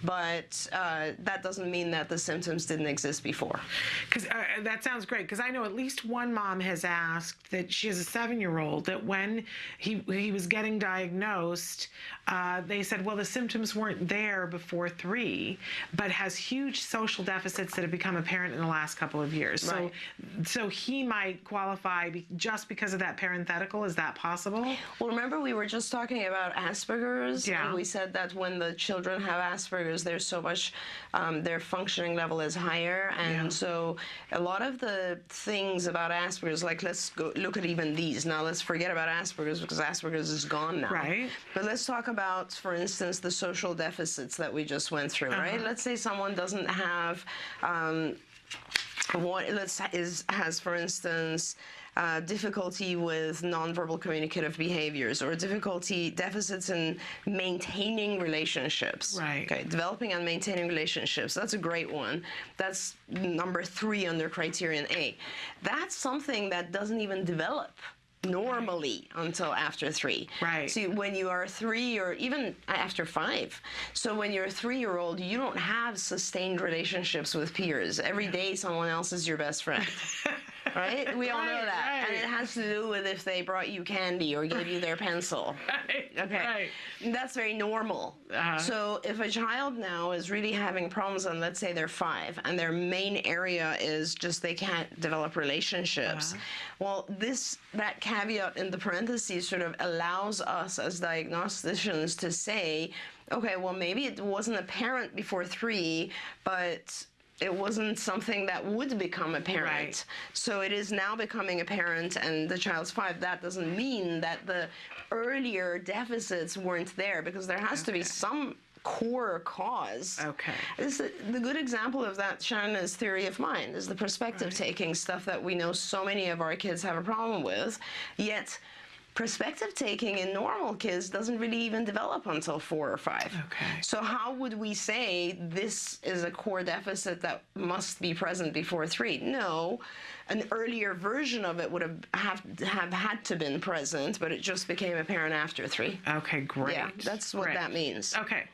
but that doesn't mean that the symptoms didn't exist before. Because that sounds great, because I know at least one mom has asked that she has a 7-year-old that when he was getting diagnosed, they said, well, the symptoms weren't there before 3, but has huge social deficits that have become apparent in the last couple of years. Right. So he might qualify just because of that parenthetical. Is that possible? Well, remember we were just talking about Asperger's, and we said that when the children have Asperger's, there's so much, their functioning level is higher, and so a lot of the things about Asperger's, like let's go look at even these. Now let's forget about Asperger's because Asperger's is gone now. Right. But let's talk about, for instance, the social deficits that we just went through, right? Let's say someone doesn't have, has, for instance, difficulty with nonverbal communicative behaviors, or deficits in maintaining relationships. Right. Okay, developing and maintaining relationships. That's a great one. That's number 3 under criterion A. That's something that doesn't even develop normally until after 3. Right. See, when you are 3 or even after 5. So when you're a 3-year-old, you don't have sustained relationships with peers. Every day someone else is your best friend. Right? We all know that. Right. And it has to do with if they brought you candy or gave you their pencil. Right. Okay. Right. That's very normal. So if a child now is really having problems, and let's say they're 5, and their main area is just they can't develop relationships, well, that caveat in the parentheses sort of allows us as diagnosticians to say, okay, well, maybe it wasn't apparent before 3, but it wasn't something that would become apparent. Right. So it is now becoming apparent, and the child's 5. That doesn't mean that the earlier deficits weren't there, because there has to be some core cause. Okay. The good example of that, Shannon, is theory of mind, is the perspective taking stuff that we know so many of our kids have a problem with, yet perspective taking in normal kids doesn't really even develop until 4 or 5. Okay. So how would we say this is a core deficit that must be present before 3? No, an earlier version of it would have had to been present, but it just became apparent after 3. Okay, great. Yeah, that's what that means. Okay.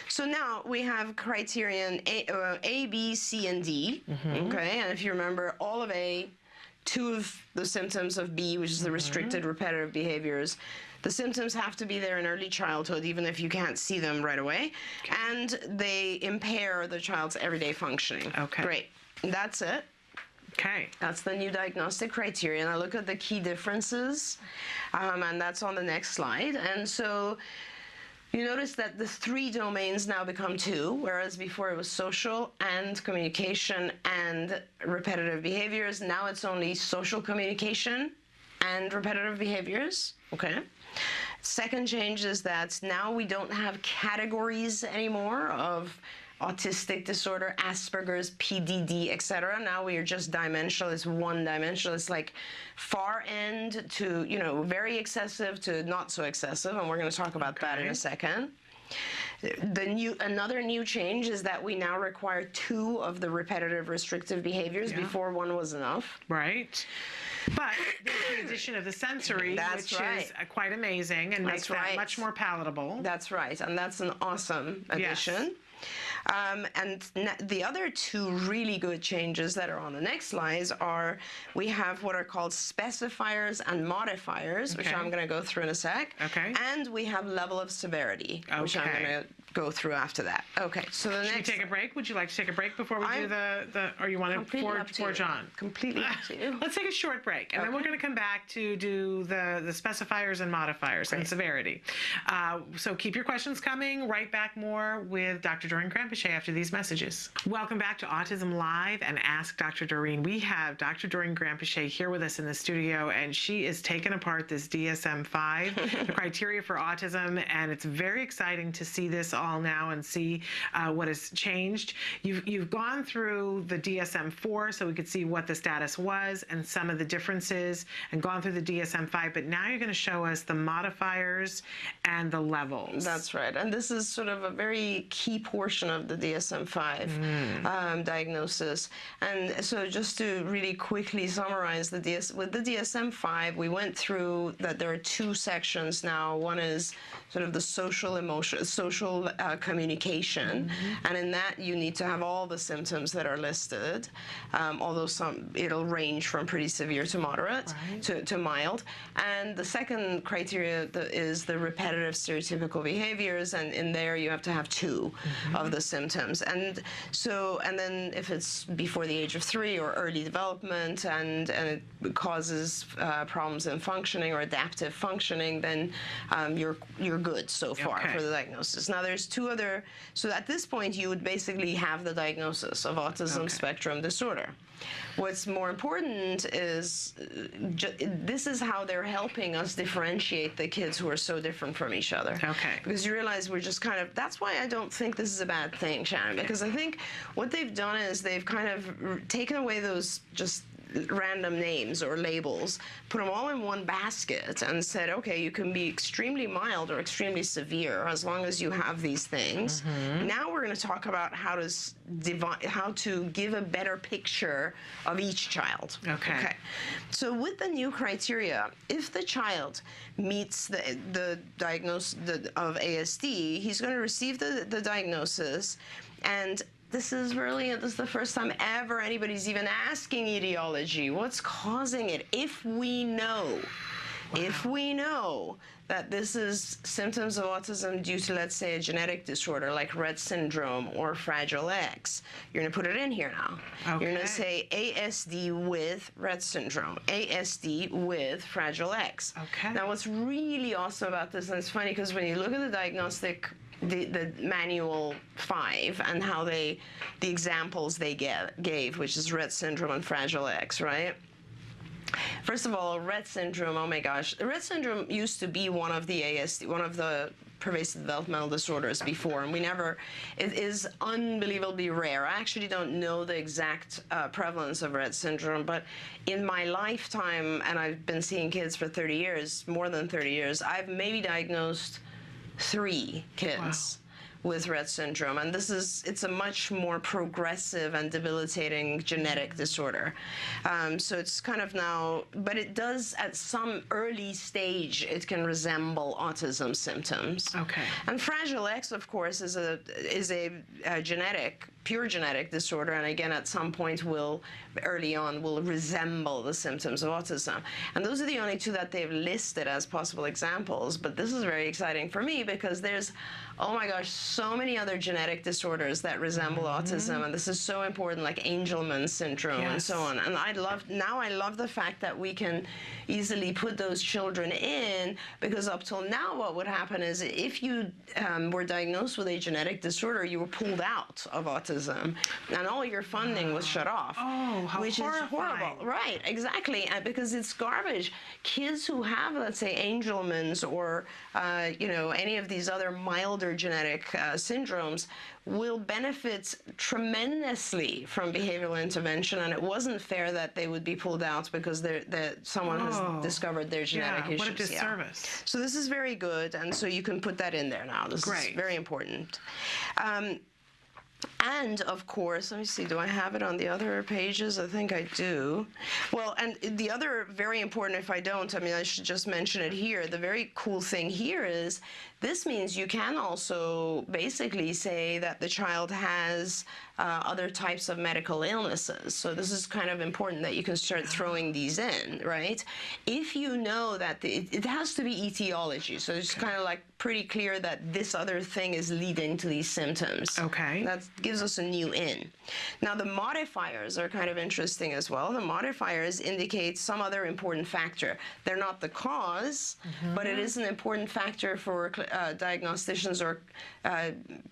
So now we have criterion A, B, C, and D. Okay, and if you remember, all of A, 2 of the symptoms of B, which is the restricted repetitive behaviors. The symptoms have to be there in early childhood, even if you can't see them right away. Okay. And they impair the child's everyday functioning. Okay. Great. That's it. Okay. That's the new diagnostic criteria. And I look at the key differences, and that's on the next slide. And so you notice that the 3 domains now become 2, whereas before it was social and communication and repetitive behaviors. Now it's only social communication and repetitive behaviors. Okay. Second change is that now we don't have categories anymore of autistic disorder, Asperger's, PDD, etc. Now we are just dimensional. It's one dimensional. It's like far end to, very excessive to not so excessive, and we're going to talk about that in a second. Another new change is that we now require 2 of the repetitive restrictive behaviors. Before 1 was enough. Right. But there's the addition of the sensory, which is quite amazing and makes that much more palatable. That's right, and that's an awesome addition. Yes. And the other 2 really good changes that are on the next slides are we have what are called specifiers and modifiers, which I'm going to go through in a sec. Okay. And we have level of severity, which I'm going to go through after that. Okay, so the next... Should we take a break? Would you like to take a break before we do or you want to forge on? Completely up to you. Let's take a short break, and then we're going to come back to do the specifiers and modifiers and severity. So keep your questions coming. Right back more with Dr. Doreen Granpeesheh after these messages. Welcome back to Autism Live and Ask Dr. Doreen. We have Dr. Doreen Granpeesheh here with us in the studio, and she is taking apart this DSM V, the criteria for autism, and it's very exciting to see this all now and see what has changed. You've gone through the DSM IV so we could see what the status was and some of the differences, and gone through the DSM V, but now you're going to show us the modifiers and the levels. That's right, and this is sort of a very key portion of the DSM V diagnosis. And so just to really quickly summarize with the DSM V, we went through that there are 2 sections now. One is sort of the social communication, and in that you need to have all the symptoms that are listed, although it'll range from pretty severe to moderate to mild. And the second criteria is the repetitive stereotypical behaviors, and in there you have to have 2 of the symptoms. And then if it's before the age of 3 or early development and it causes problems in functioning or adaptive functioning, then you're good so far for the diagnosis. Now there's 2 other, so at this point you would basically have the diagnosis of autism spectrum disorder. What's more important is this is how they're helping us differentiate the kids who are so different from each other. Okay. Because you realize we're just kind of, that's why I don't think this is a bad thing, Shannon, because I think what they've done is they've kind of taken away those just random names or labels, put them all in one basket and said, okay, you can be extremely mild or extremely severe as long as you have these things. Now we're going to talk about how to give a better picture of each child. Okay. So with the new criteria, if the child meets the diagnosis of ASD, he's going to receive the diagnosis, and this is the first time ever anybody's even asking etiology. What's causing it? If we know that this is symptoms of autism due to, let's say, a genetic disorder like Rett syndrome or Fragile X, you're going to put it in here now. You're going to say ASD with Rett syndrome, ASD with Fragile X. Now, what's really awesome about this, and it's funny because when you look at the diagnostic, the manual 5 and how the examples they gave, which is Rett syndrome and Fragile X, right? First of all, Rett syndrome, oh my gosh. Rett syndrome used to be one of the ASD, one of the pervasive developmental disorders before, and it is unbelievably rare. I actually don't know the exact prevalence of Rett syndrome, but in my lifetime, and I've been seeing kids for 30 years, more than 30 years, I've maybe diagnosed 3 kids with Rett syndrome, and it's a much more progressive and debilitating genetic disorder. So it's kind of now, but it does at some early stage, it can resemble autism symptoms. And Fragile X, of course, is a pure genetic disorder, and again, at some point early on will resemble the symptoms of autism. And those are the only 2 that they've listed as possible examples, but this is very exciting for me because there's, oh my gosh, so many other genetic disorders that resemble autism, and this is so important, like Angelman syndrome and so on. And I love the fact that we can easily put those children in, because up till now what would happen is if you were diagnosed with a genetic disorder, you were pulled out of autism autism, and all your funding was shut off. Oh, how which horrifying. is horrible. Right, exactly, because it's garbage. Kids who have, let's say, Angelman's or any of these other milder genetic syndromes will benefit tremendously from behavioral intervention, and it wasn't fair that they would be pulled out because someone has discovered their genetic issues. What a disservice. So this is very good, and so you can put that in there now. This is very important. And of course, let me see, do I have it on the other pages? I think I do. Well, and the other very important, if I don't, I mean, I should just mention it here. The very cool thing here is this means you can also basically say that the child has other types of medical illnesses. So this is kind of important that you can start throwing these in, right? If you know that it has to be etiology, so it's kind of like pretty clear that this other thing is leading to these symptoms. Okay. That gives us a new in. Now the modifiers are kind of interesting as well. The modifiers indicate some other important factor. They're not the cause, but it is an important factor for diagnosticians or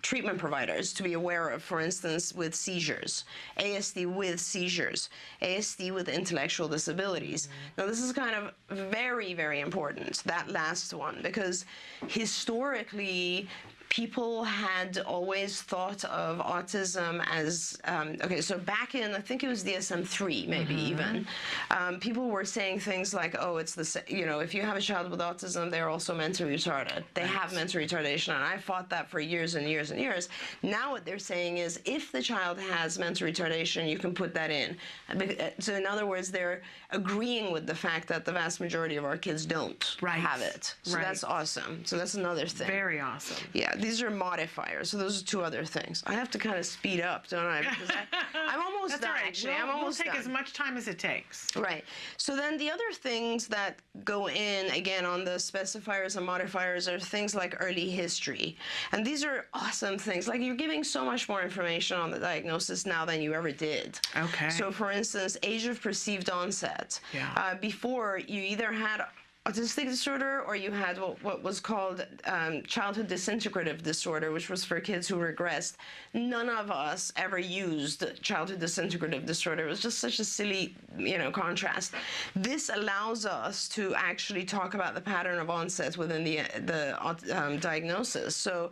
treatment providers to be aware of, for instance, with seizures, ASD with seizures, ASD with intellectual disabilities. Now this is kind of very, very important, that last one, because historically, people had always thought of autism as, okay, so back in, I think it was DSM V, maybe even, people were saying things like, oh, it's the, if you have a child with autism, they're also mentally retarded. They have mental retardation, and I fought that for years and years and years. Now what they're saying is, if the child has mental retardation, you can put that in. So in other words, they're agreeing with the fact that the vast majority of our kids don't have it. So that's awesome. So that's another thing. Very awesome. Yeah. These are modifiers, so those are two other things. I have to kind of speed up, don't I? Because I'm almost done, actually. I'm almost done. We'll take as much time as it takes. Right. So then the other things that go in, again, on the specifiers and modifiers are things like early history. And these are awesome things. Like, you're giving so much more information on the diagnosis now than you ever did. Okay. So, for instance, age of perceived onset. Yeah. Before, you either had autistic disorder, or you had what was called childhood disintegrative disorder, which was for kids who regressed. None of us ever used childhood disintegrative disorder. It was just such a silly, contrast. This allows us to actually talk about the pattern of onset within the diagnosis. So,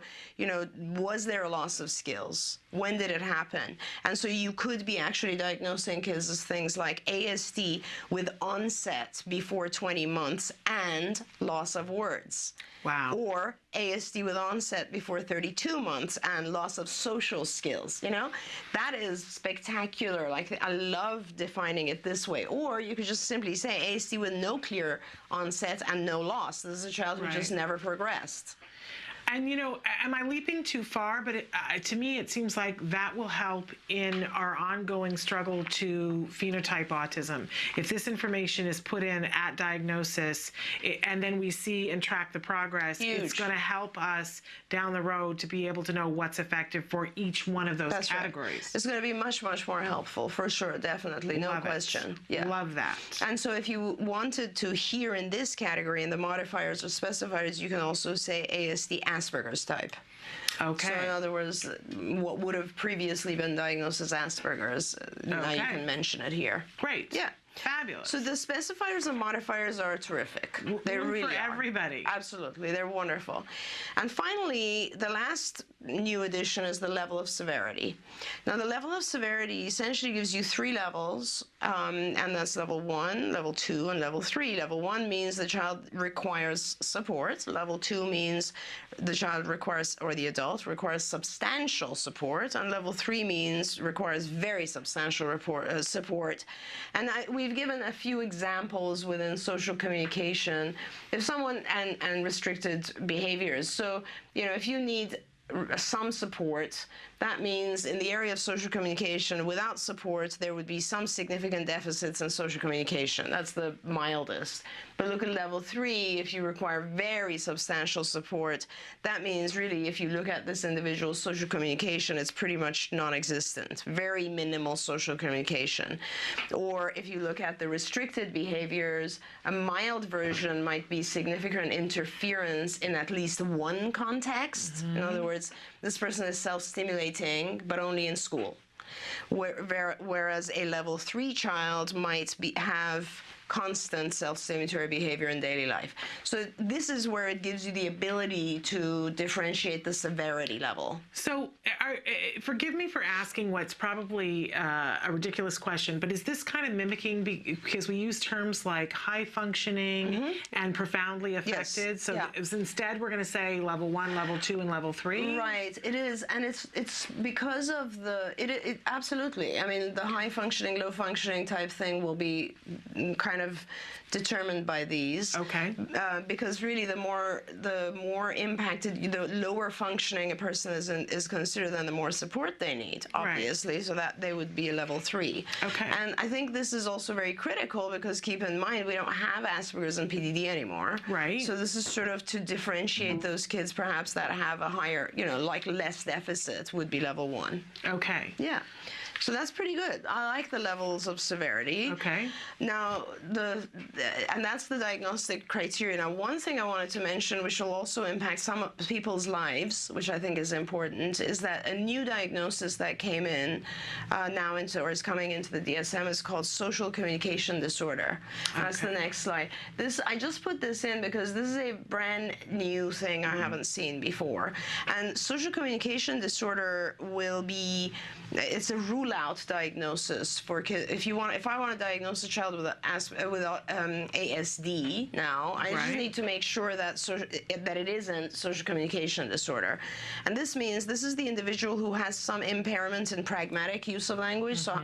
was there a loss of skills? When did it happen? And so you could be actually diagnosing kids as things like ASD with onset before 20 months and loss of words. Wow. Or ASD with onset before 32 months and loss of social skills. That is spectacular. Like, I love defining it this way. Or you could just simply say ASD with no clear onset and no loss. This is a child who just never progressed. And, am I leaping too far? But to me, it seems like that will help in our ongoing struggle to phenotype autism. If this information is put in at diagnosis, and then we see and track the progress, it's going to help us down the road to be able to know what's effective for each one of those categories. Right. It's going to be much, much more helpful, for sure, definitely, no question. Yeah. Love that. And so if you wanted to hear in this category, in the modifiers or specifiers, you can also say ASD Asperger's type. Okay. So in other words, what would have previously been diagnosed as Asperger's, now you can mention it here. Great. Yeah. Fabulous. So the specifiers and modifiers are terrific. They really for everybody. Absolutely. They're wonderful. And finally, the last new addition is the level of severity. Now, the level of severity essentially gives you 3 levels, and that's level 1, level 2, and level 3. Level 1 means the child requires support. Level 2 means the child requires, or the adult requires substantial support. And level 3 means requires very substantial support. And we've given a few examples within social communication, if someone, and restricted behaviors. So, if you need some support, that means in the area of social communication, without support, there would be some significant deficits in social communication. That's the mildest. But look at level 3, if you require very substantial support, that means really, if you look at this individual's social communication, it's pretty much non-existent, very minimal social communication. Or if you look at the restricted behaviors, a mild version might be significant interference in at least one context. In other words, words, this person is self-stimulating, but only in school. Whereas a level 3 child might have constant self-stimulatory behavior in daily life. So this is where it gives you the ability to differentiate the severity level. So forgive me for asking what's probably a ridiculous question, but is this kind of mimicking, because we use terms like high functioning and profoundly affected? Yes. So Yeah. instead we're going to say level 1, level 2, and level 3? Right, it is, and it's because of it absolutely. I mean, the high functioning, low functioning type thing will be kind of determined by these. Okay. Because really, the more impacted, the lower functioning a person is considered, then the more support they need, obviously. Right. So that they would be a level 3. Okay. And I think this is also very critical because keep in mind we don't have Asperger's and PDD anymore. Right. So this is sort of to differentiate those kids perhaps that have a higher, like less deficit would be level 1. Okay. Yeah. So that's pretty good. I like the levels of severity. Okay. Now, and that's the diagnostic criteria. Now, one thing I wanted to mention, which will also impact some people's lives, which I think is important, is that a new diagnosis that came in is coming into the DSM is called social communication disorder. Okay. That's the next slide. I just put this in because this is a brand new thing I haven't seen before. And social communication disorder it's a rule-out diagnosis for kids. If I want to diagnose a child with ASD now, I just need to make sure that it isn't social communication disorder. And this means this is the individual who has some impairment in pragmatic use of language, so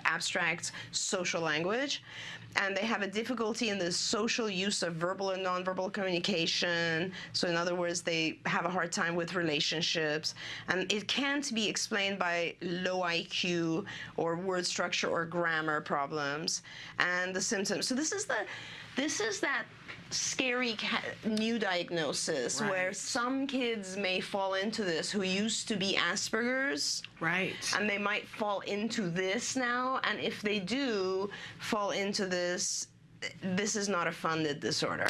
abstract social language. And they have a difficulty in the social use of verbal and nonverbal communication. So in other words, they have a hard time with relationships. And it can't be explained by low IQ or word structure or grammar problems. And the symptoms. So this is that scary new diagnosis where some kids may fall into this who used to be Asperger's. Right. And they might fall into this now. And if they do fall into this is not a funded disorder.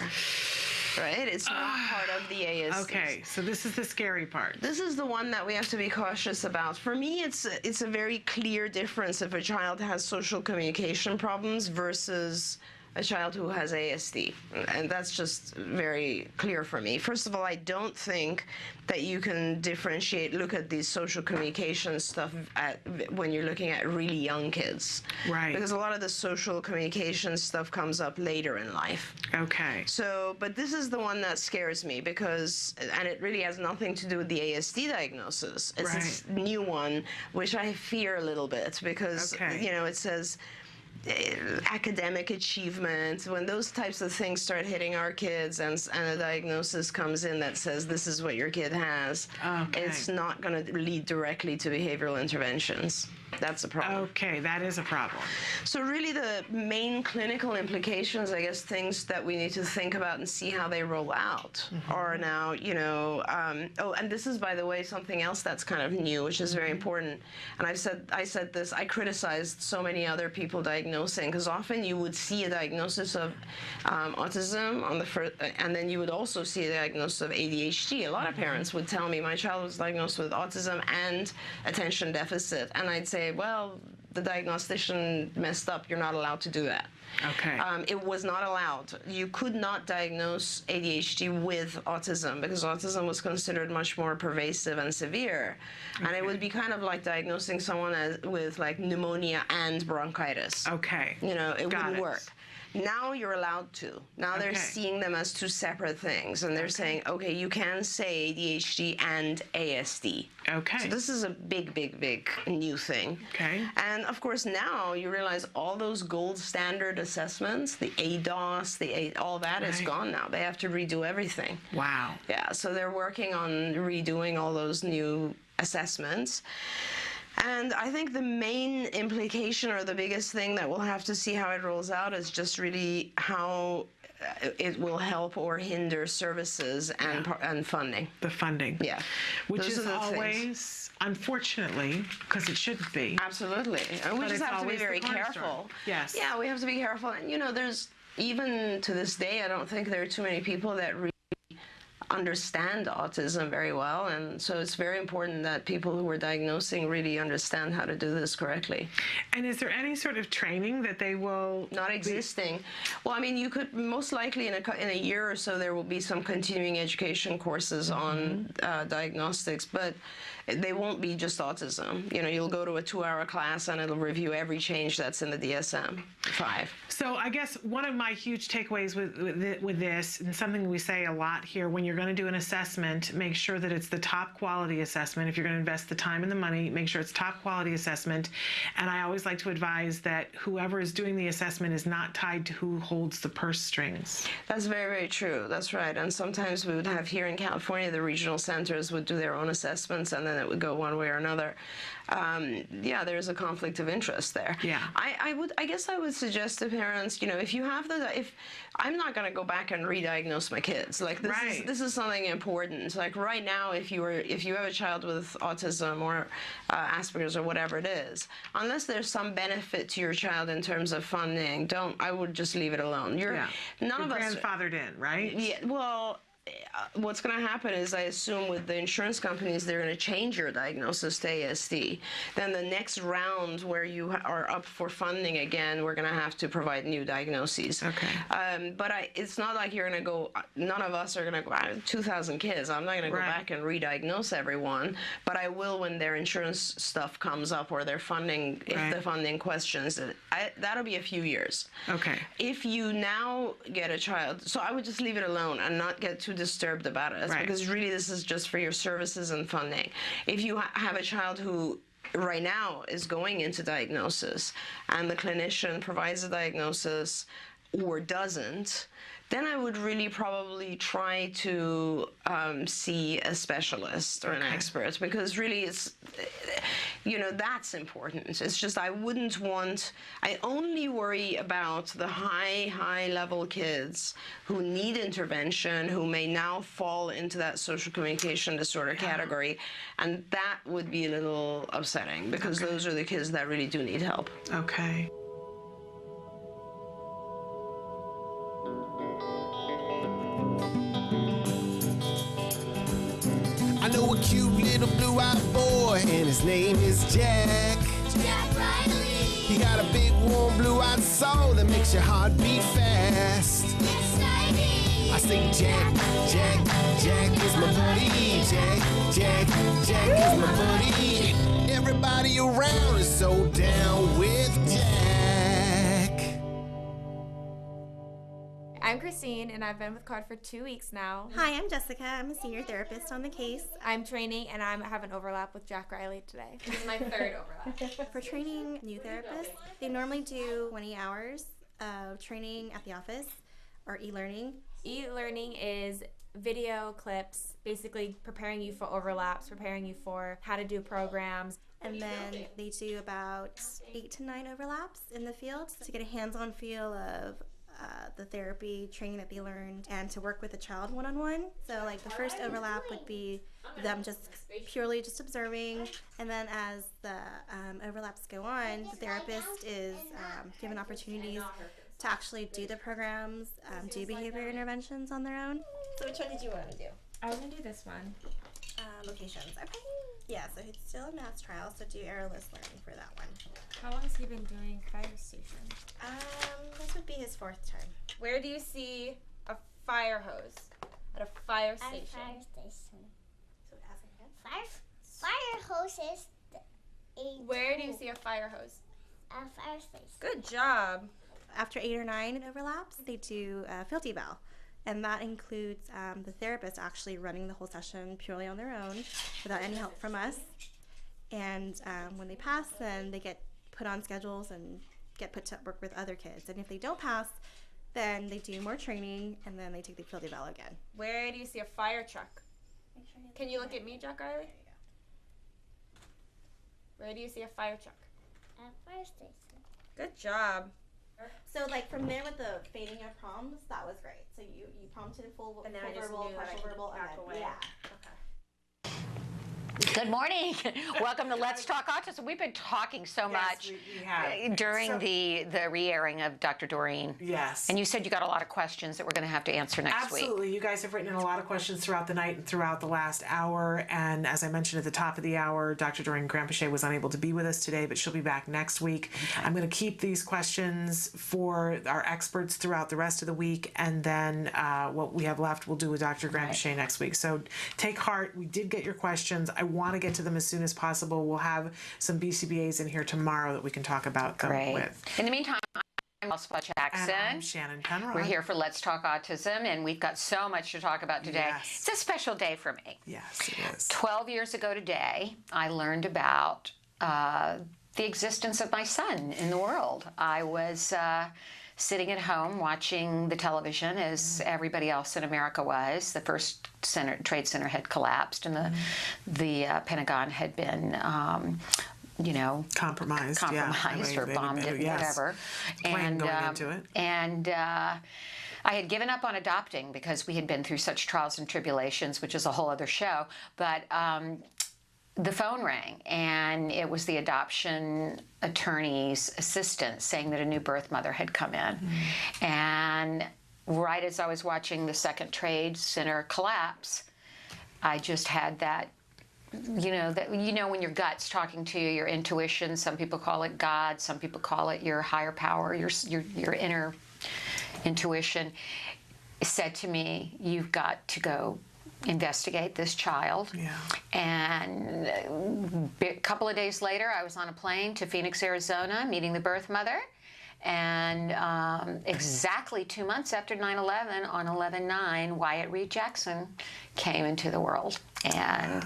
Right? It's not part of the ASD. Okay, so this is the scary part. This is the one that we have to be cautious about. For me, it's a very clear difference if a child has social communication problems versus a child who has ASD. And that's just very clear for me. First of all, I don't think that you can look at these social communication stuff when you're looking at really young kids. Right. Because a lot of the social communication stuff comes up later in life. Okay. So, but this is the one that scares me and it really has nothing to do with the ASD diagnosis. It's this new one, which I fear a little bit because, it says, academic achievement, when those types of things start hitting our kids and a diagnosis comes in that says this is what your kid has, it's not going to lead directly to behavioral interventions. That's a problem. Okay, that is a problem. So really the main clinical implications, I guess, things that we need to think about and see how they roll out are now, and this is, by the way, something else that's kind of new, which is very important. And I said this, I criticized so many other people diagnosing, because often you would see a diagnosis of autism on the first, and then you would also see a diagnosis of ADHD. A lot of parents would tell me, my child was diagnosed with autism and attention deficit. And I'd say, well, the diagnostician messed up. You're not allowed to do that. Okay. It was not allowed. You could not diagnose ADHD with autism because autism was considered much more pervasive and severe. Okay. And it would be kind of like diagnosing someone with like pneumonia and bronchitis. Okay. It wouldn't work. Now you're allowed to. Now they're seeing them as two separate things, and they're saying, okay, you can say ADHD and ASD. Okay. So this is a big, big, big new thing. Okay. And of course now you realize all those gold standard assessments, the ADOS, all that is gone now. They have to redo everything. Wow. Yeah, so they're working on redoing all those new assessments. And I think the main implication or the biggest thing that we'll have to see how it rolls out is just really how it will help or hinder services and funding. The funding. Yeah. Which is always, unfortunately, because it shouldn't be. Absolutely. And we just have to be very careful. Yes. Yeah, we have to be careful. And, there's, even to this day, I don't think there are too many people that really understand autism very well, and so it's very important that people who are diagnosing really understand how to do this correctly. And is there any sort of training that they will Not existing. Well, I mean, you could most likely in a year or so there will be some continuing education courses on diagnostics, but they won't be just autism. You know, you'll go to a 2-hour class and it'll review every change that's in the DSM V. So I guess one of my huge takeaways with this, and something we say a lot here, when you're going to do an assessment, make sure that it's the top quality assessment. If you're going to invest the time and the money, make sure it's top quality assessment. And I always like to advise that whoever is doing the assessment is not tied to who holds the purse strings. That's very, very true. That's right. And sometimes we would have here in California, the regional centers would do their own assessments, and then it would go one way or another. Yeah, there's a conflict of interest there. Yeah. I guess I would suggest to parents, you know, if you have if I'm not going to go back and re-diagnose my kids. Like this is something important. Like right now, if you have a child with autism or Asperger's or whatever it is, unless there's some benefit to your child in terms of funding, I would just leave it alone. None of us grandfathered in, right? Yeah. Well, what's going to happen is, I assume with the insurance companies, they're going to change your diagnosis to ASD. Then the next round where you are up for funding again, we're going to have to provide new diagnoses. Okay. But it's not like you're going to go, none of us are going to go, I have 2,000 kids. I'm not going to go back and re-diagnose everyone, but I will when their insurance stuff comes up or their funding, if the funding questions, that'll be a few years. Okay. If you now get a child, so I would just leave it alone and not get too disturbed about it, because really this is just for your services and funding. If you have a child who right now is going into diagnosis and the clinician provides a diagnosis or doesn't, then I would really probably try to see a specialist or an expert, because really it's, you know, that's important. It's just I only worry about the high level kids who need intervention, who may now fall into that social communication disorder category, and that would be a little upsetting, because those are the kids that really do need help. Okay. I know a cute little blue-eyed boy, and his name is Jack. Jack Riley. He got a big, warm, blue-eyed soul that makes your heart beat fast. Exciting. I say Jack, Jack, Jack is my buddy. Jack, Jack, Jack is my buddy. Everybody around is so down with Jack. I'm Christine, and I've been with CARD for 2 weeks now. Hi, I'm Jessica. I'm a senior therapist on the case. I'm training, and I have an overlap with Jack Riley today. This is my third overlap. For training new therapists, they normally do 20 hours of training at the office or e-learning. E-learning is video clips, basically preparing you for overlaps, preparing you for how to do programs. And then they do about 8 to 9 overlaps in the field to get a hands-on feel of the therapy training that they learned and to work with a child one-on-one. So like the first overlap would be them just purely just observing, and then as the overlaps go on, the therapist is given opportunities to actually do the programs, do behavior interventions on their own. So which one did you want to do? I want to do this one. Locations. Okay. Yeah, so he's still in mass trial, so do errorless learning for that one. How long has he been doing fire station? This would be his 4th time. Where do you see a fire hose at a fire station? Fire station. So ask again. Fire hoses. Where do you see a fire hose? A fire station. Good job. After 8 or 9 overlaps, they do a field eval. And that includes the therapist actually running the whole session purely on their own without any help from us. And when they pass, then they get put on schedules and get put to work with other kids. And if they don't pass, then they do more training, and then they take the field eval again. Where do you see a fire truck? Can you look at me, Jack Riley? Where do you see a fire truck? A fire station. Good job. So like from there with the fading of prompts, that was great. So you prompted full And then I just verbal, knew that I partial could verbal, back and then, away. yeah. Okay. Good morning. Welcome to Let's Talk Autism. We've been talking so much we have. during the re-airing of Dr. Doreen. Yes. And you said you got a lot of questions that we're going to have to answer next week. Absolutely. You guys have written in a lot of questions throughout the night and throughout the last hour. And as I mentioned at the top of the hour, Dr. Doreen Granpeesheh was unable to be with us today, but she'll be back next week. Okay. I'm going to keep these questions for our experts throughout the rest of the week. And then what we have left, we'll do with Dr. Granpeesheh next week. So take heart. We did get your questions. I want to get to them as soon as possible. We'll have some BCBAs in here tomorrow that we can talk about them with. In the meantime, I'm Alspaugh-Jackson. And I'm Shannon Penrod. We're here for Let's Talk Autism, and we've got so much to talk about today. Yes. It's a special day for me. Yes, it is. 12 years ago today, I learned about the existence of my son in the world. I was sitting at home watching the television as everybody else in America was. The first trade center had collapsed, and the Pentagon had been compromised or bombed it, whatever. And going into it. And I had given up on adopting because we had been through such trials and tribulations, which is a whole other show. But the phone rang, and it was the adoption attorney's assistant saying that a new birth mother had come in. And right as I was watching the second trade center collapse, I just had that, when your gut's talking to you, your intuition. Some people call it God. Some people call it your higher power, your inner intuition. Said to me, "You've got to go investigate this child." Yeah. And a couple of days later, I was on a plane to Phoenix, Arizona, meeting the birth mother. And exactly 2 months after 9/11, on 11/9, Wyatt Reed Jackson came into the world. And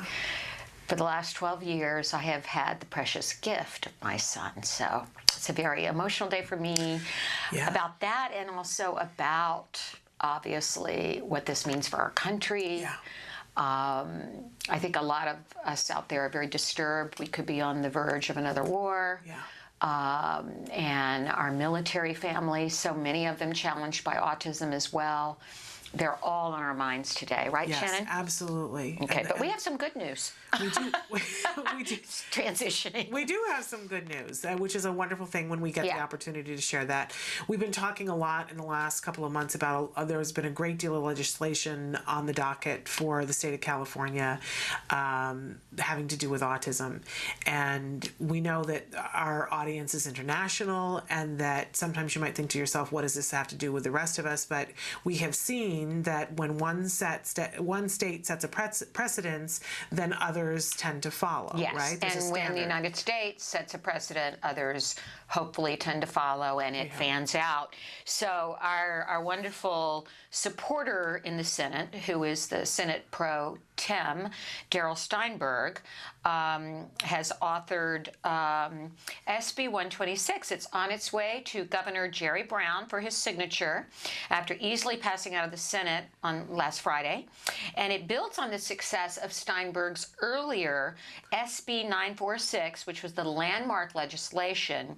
for the last 12 years, I have had the precious gift of my son. So it's a very emotional day for me about that, and also about, obviously, what this means for our country. Yeah. I think a lot of us out there are very disturbed. We could be on the verge of another war. Yeah. And our military families, so many of them challenged by autism as well. They're all on our minds today, right, Shannon? Yes, absolutely. Okay, but we have some good news. We do. We do. Transitioning. We do have some good news, which is a wonderful thing when we get the opportunity to share that. We've been talking a lot in the last couple of months about there's been a great deal of legislation on the docket for the state of California having to do with autism. And we know that our audience is international, and that sometimes you might think to yourself, what does this have to do with the rest of us? But we have seen that when one state sets a precedence, then others tend to follow. Yes, right? And when the United States sets a precedent, others hopefully tend to follow, and it fans out. So our wonderful supporter in the Senate, who is the Senate Pro Tem, Darrell Steinberg, has authored SB 126. It's on its way to Governor Jerry Brown for his signature after easily passing out of the Senate on last Friday. And it builds on the success of Steinberg's earlier SB 946, which was the landmark legislation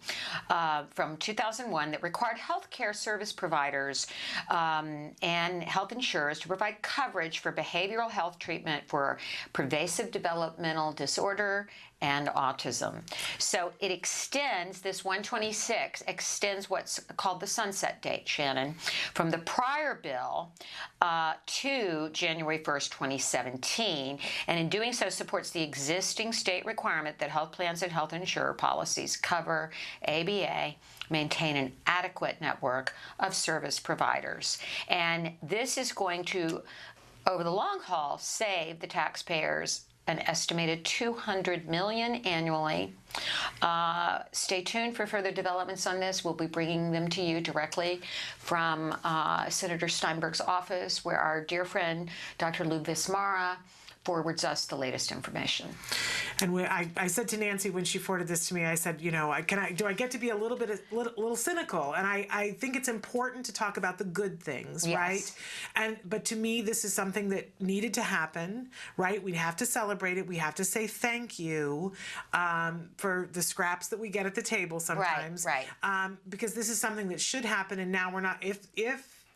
from 2001 that required health care service providers and health insurers to provide coverage for behavioral health treatment for pervasive developmental disorder and autism. So it extends, this 126 extends what's called the sunset date, Shannon, from the prior bill to January 1st, 2017, and in doing so supports the existing state requirement that health plans and health insurer policies cover ABA, maintain an adequate network of service providers. And this is going to, over the long haul, save the taxpayers an estimated $200 million annually. Stay tuned for further developments on this. We'll be bringing them to you directly from Senator Steinberg's office, where our dear friend Dr. Lou Vismara forwards us the latest information. And I said to Nancy when she forwarded this to me, I said, do I get to be a little cynical? And I think it's important to talk about the good things, right? But to me, this is something that needed to happen, right? We have to celebrate it. We have to say thank you for the scraps that we get at the table sometimes, right? Because this is something that should happen, and now we're not. If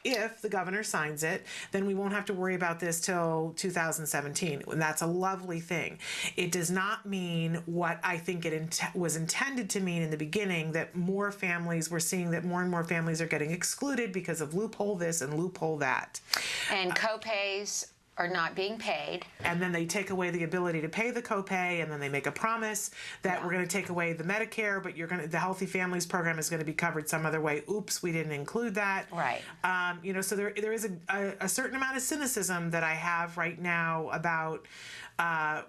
if the governor signs it, then we won't have to worry about this till 2017. And that's a lovely thing. It does not mean what I think it was intended to mean in the beginning, that more families, we're seeing that more and more families are getting excluded because of loophole this and loophole that. And co-pays are not being paid. And then they take away the ability to pay the copay, and then they make a promise that we're going to take away the Medicare, but the Healthy Families program is going to be covered some other way. Oops, we didn't include that. Right. So there is a certain amount of cynicism that I have right now about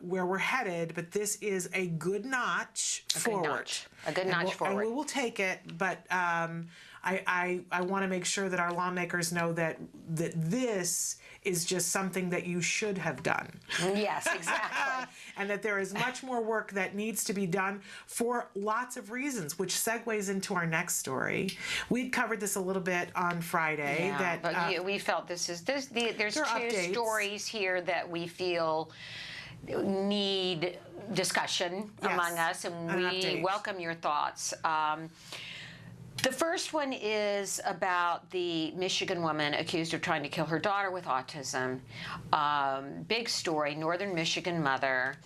where we're headed, but this is a good notch forward. A good notch forward. And we will take it, but I want to make sure that our lawmakers know that this is just something that you should have done. Yes, exactly. And that there is much more work that needs to be done for lots of reasons, which segues into our next story. We'd covered this a little bit on Friday. Yeah, but we felt there's two updates. stories here that we feel need discussion among us, and we update. welcome your thoughts. The first one is about the Michigan woman accused of trying to kill her daughter with autism. Big story, Northern Michigan mother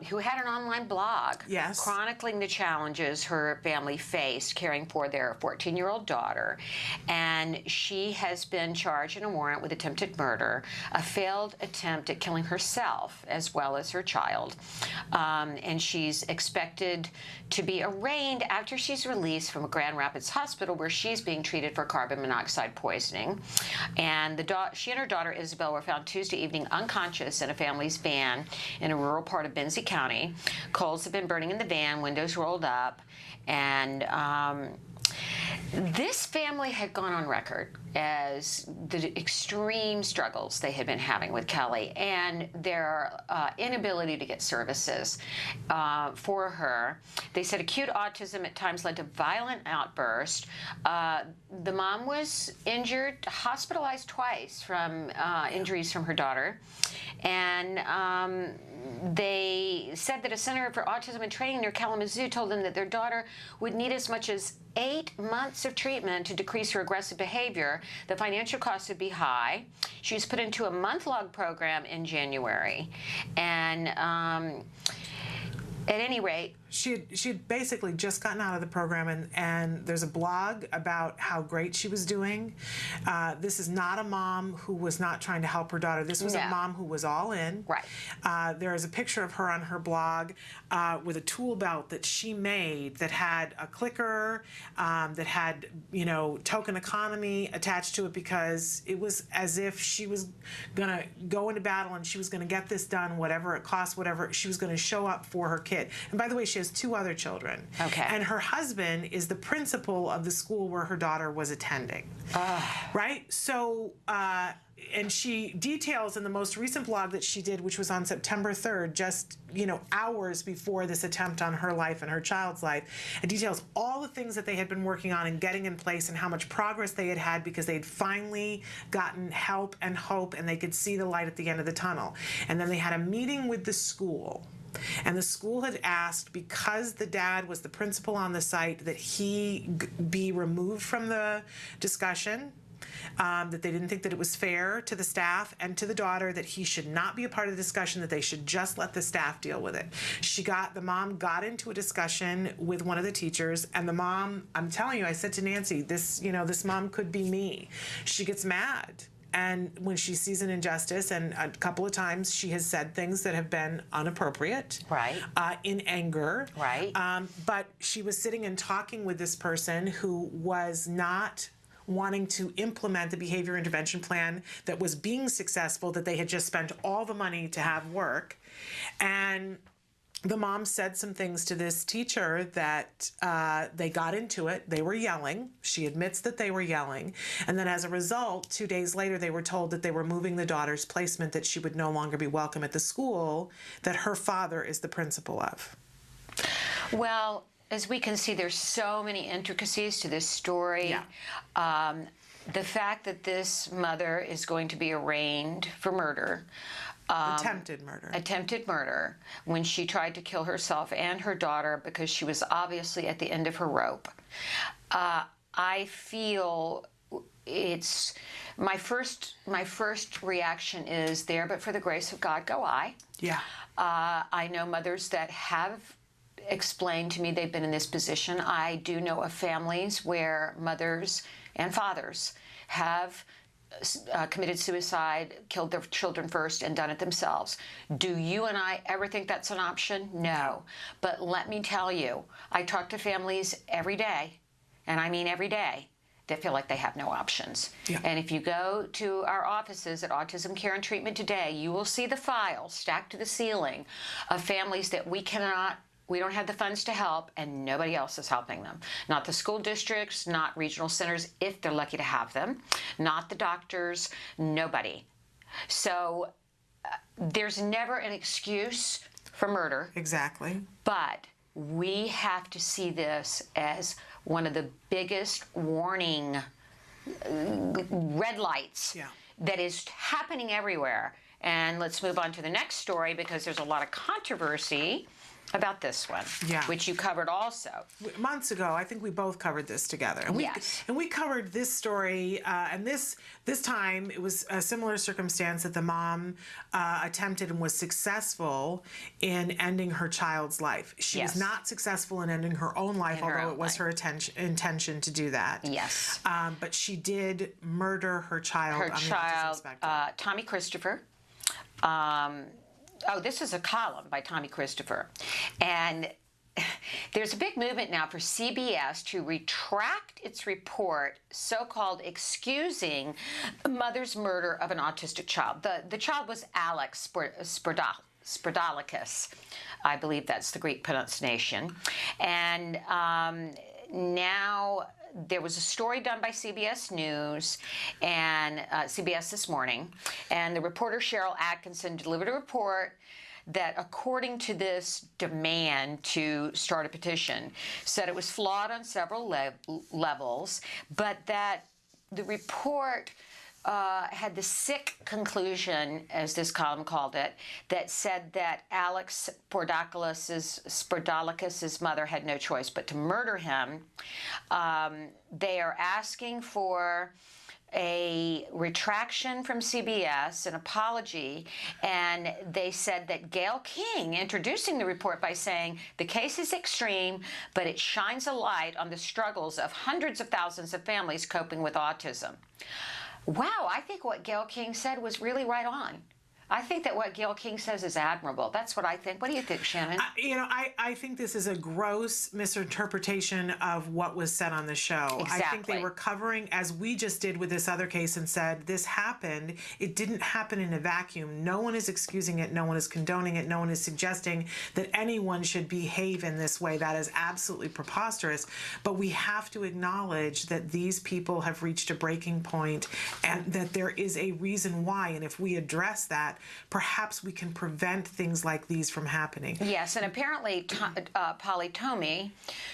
who had an online blog chronicling the challenges her family faced caring for their 14-year-old daughter. And she has been charged in a warrant with attempted murder, a failed attempt at killing herself as well as her child. And she's expected to be arraigned after she's released from a Grand Rapids hospital where she's being treated for carbon monoxide poisoning. And she and her daughter Isabel were found Tuesday evening unconscious in a family's van in a rural part of Benzie County. Coals have been burning in the van, windows rolled up, and this family had gone on record as the extreme struggles they had been having with Kelly and their inability to get services for her. They said acute autism at times led to violent outbursts. The mom was injured, hospitalized twice from injuries from her daughter. And they said that a Center for Autism and Training near Kalamazoo told them that their daughter would need as much as 8 months of treatment to decrease her aggressive behavior. The financial costs would be high. She was put into a month-long program in January. And at any rate, she had basically just gotten out of the program, and there's a blog about how great she was doing. This is not a mom who was not trying to help her daughter. This was a mom who was all in. Right. There is a picture of her on her blog with a tool belt that she made that had a clicker, that had, token economy attached to it, because it was as if she was going to go into battle and she was going to get this done, whatever it costs, whatever. She was going to show up for her kid. And by the way, she has 2 other children. Okay. And her husband is the principal of the school where her daughter was attending. Right? So, and she details in the most recent blog that she did, which was on September 3rd, just, hours before this attempt on her life and her child's life, it details all the things that they had been working on and getting in place and how much progress they had had because they had finally gotten help and hope and they could see the light at the end of the tunnel. And then they had a meeting with the school. And the school had asked, because the dad was the principal on the site, that he be removed from the discussion, that they didn't think that it was fair to the staff and to the daughter, that he should not be a part of the discussion, that they should just let the staff deal with it. The mom got into a discussion with one of the teachers, and the mom, I'm telling you, I said to Nancy, this mom could be me. She gets mad. And when she sees an injustice, and a couple of times she has said things that have been inappropriate, right, in anger, right. But she was sitting and talking with this person who was not wanting to implement the behavior intervention plan that was being successful, that they had just spent all the money to have work. And the mom said some things to this teacher that they got into it. They were yelling. She admits that they were yelling. And then as a result, 2 days later, they were told that they were moving the daughter's placement, that she would no longer be welcome at the school that her father is the principal of. Well, as we can see, there's so many intricacies to this story. Yeah. The fact that this mother is going to be arraigned for murder. Attempted murder when she tried to kill herself and her daughter because she was obviously at the end of her rope. I feel it's my first reaction is there, but for the grace of God go I. Yeah. I know mothers that have explained to me they've been in this position. I do know of families where mothers and fathers have committed suicide, killed their children first, and done it themselves. Do you and I ever think that's an option? No. But let me tell you, I talk to families every day, and I mean every day, that feel like they have no options. Yeah. And if you go to our offices at Autism Care and Treatment today, you will see the files stacked to the ceiling of families that we don't have the funds to help, and nobody else is helping them. Not the school districts, not regional centers, if they're lucky to have them, not the doctors, nobody. So there's never an excuse for murder. Exactly. But we have to see this as one of the biggest warning red lights that is happening everywhere. And let's move on to the next story, because there's a lot of controversy about this one, which you covered also. Months ago, I think we both covered this together. And Yes. And we covered this story, and this time it was a similar circumstance that the mom attempted and was successful in ending her child's life. She was not successful in ending her own life, although it was her intention to do that. Yes. But she did murder her child on the autism spectrum. Tommy Christopher. This is a column by Tommy Christopher. And there's a big movement now for CBS to retract its report, so-called excusing the mother's murder of an autistic child. The child was Alex Spourdalicus. I believe that's the Greek pronunciation. And now there was a story done by CBS News and CBS This Morning, and the reporter Cheryl Atkinson delivered a report that, according to this demand to start a petition, said it was flawed on several levels, but that the report had the sick conclusion, as this column called it, that said that Alex Spourdalicus's mother had no choice but to murder him. They are asking for a retraction from CBS, an apology, and they said that Gayle King, introducing the report by saying, the case is extreme, but it shines a light on the struggles of hundreds of thousands of families coping with autism. Wow, I think what Gayle King said was really right on. I think that what Gayle King says is admirable. That's what I think. What do you think, Shannon? I think this is a gross misinterpretation of what was said on the show. Exactly. I think they were covering, as we just did with this other case, and said this happened. It didn't happen in a vacuum. No one is excusing it. No one is condoning it. No one is suggesting that anyone should behave in this way. That is absolutely preposterous. But we have to acknowledge that these people have reached a breaking point, and that there is a reason why. And if we address that, perhaps we can prevent things like these from happening. Yes, and apparently Polly Tomey,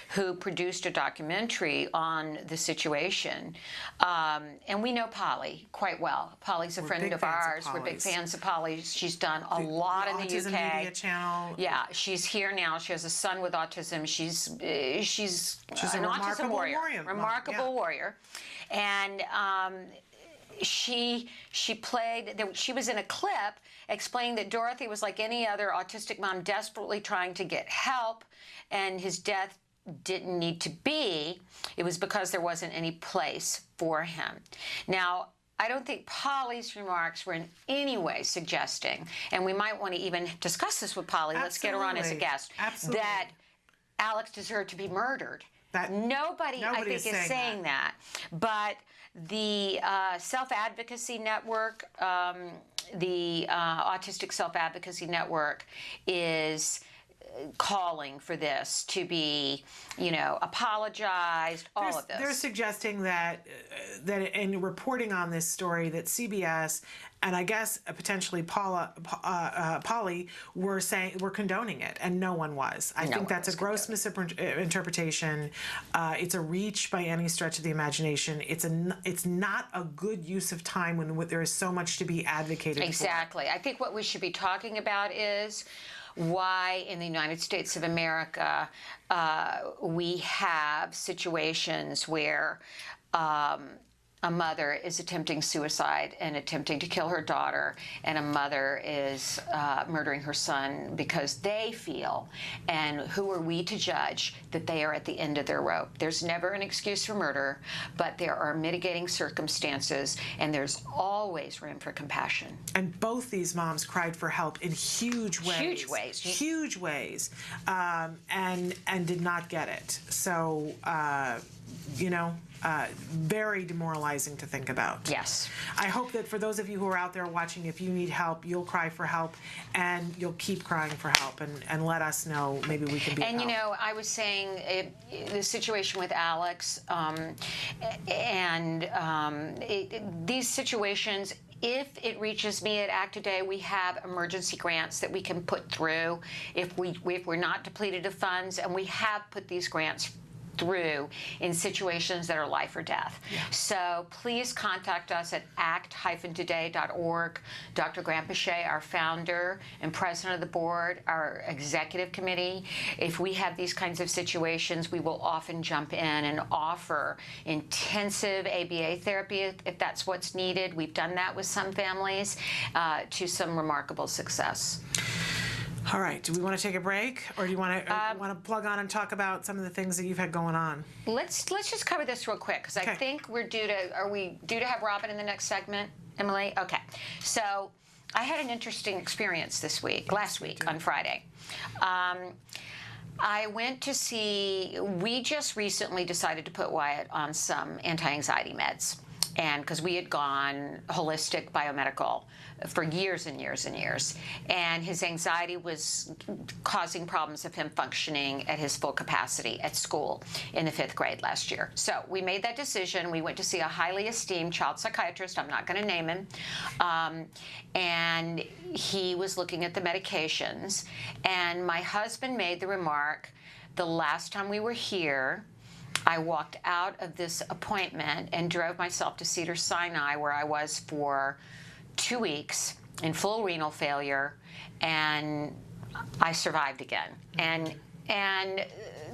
who produced a documentary on the situation, and we know Polly quite well. Polly's a friend of ours. We're big fans of Polly. She's done a lot in the UK. Autism Media Channel. Yeah, she's here now. She has a son with autism. She's an autism warrior. Remarkable warrior. And she was in a clip explaining that Dorothy was like any other autistic mom, desperately trying to get help, and his death didn't need to be. It was because there wasn't any place for him. Now, I don't think Polly's remarks were in any way suggesting, and we might want to even discuss this with Polly. Let's get her on as a guest. Absolutely. That Alex deserved to be murdered. Nobody I think, is saying that. But the Self-Advocacy Network, the Autistic Self-Advocacy Network, is calling for this to be, apologized, all of this. They're suggesting that in reporting on this story that CBS and I guess potentially Polly were condoning it, and no one was. I think that's a gross misinterpretation. It's a reach by any stretch of the imagination. It's not a good use of time when there is so much to be advocated for. Exactly. I think what we should be talking about is why in the United States of America we have situations where a mother is attempting suicide and attempting to kill her daughter, and a mother is murdering her son because they feel, and who are we to judge, that they are at the end of their rope. There's never an excuse for murder, but there are mitigating circumstances, and there's always room for compassion. And both these moms cried for help in huge ways. Huge ways. Huge ways. And did not get it. So, very demoralizing to think about. Yes. I hope that for those of you who are out there watching, if you need help, you'll cry for help, and you'll keep crying for help, and let us know. Maybe we can be And, help. I was saying the situation with Alex, these situations, if it reaches me at Act Today, we have emergency grants that we can put through if we're not depleted of funds, and we have put these grants through in situations that are life or death. Yeah. So please contact us at act-today.org. Dr. Granpeesheh, our founder and president of the board, our executive committee, if we have these kinds of situations, we will often jump in and offer intensive ABA therapy if that's what's needed. We've done that with some families to some remarkable success. All right. Do we want to take a break, or do you want to plug on and talk about some of the things that you've had going on? Let's just cover this real quick, because I think are we due to have Robbin in the next segment, Emily? Okay. So I had an interesting experience last week on Friday. I went to see, we just recently decided to put Wyatt on some anti-anxiety meds. And because we had gone holistic biomedical for years and years and years, and his anxiety was causing problems of him functioning at his full capacity at school in the 5th grade last year. So we made that decision. We went to see a highly esteemed child psychiatrist. I'm not going to name him. And he was looking at the medications. And my husband made the remark, the last time we were here, I walked out of this appointment and drove myself to Cedars-Sinai, where I was for 2 weeks in full renal failure, and I survived again. And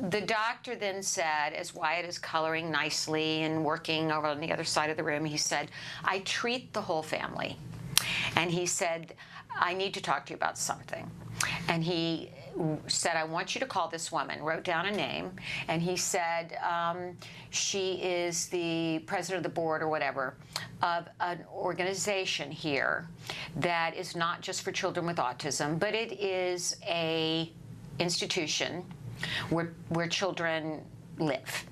the doctor then said, as Wyatt is coloring nicely and working over on the other side of the room, he said, I treat the whole family. And he said, I need to talk to you about something. And he said, I want you to call this woman, wrote down a name, and he said, she is the president of the board or whatever of an organization here that is not just for children with autism, but it is a institution where children live.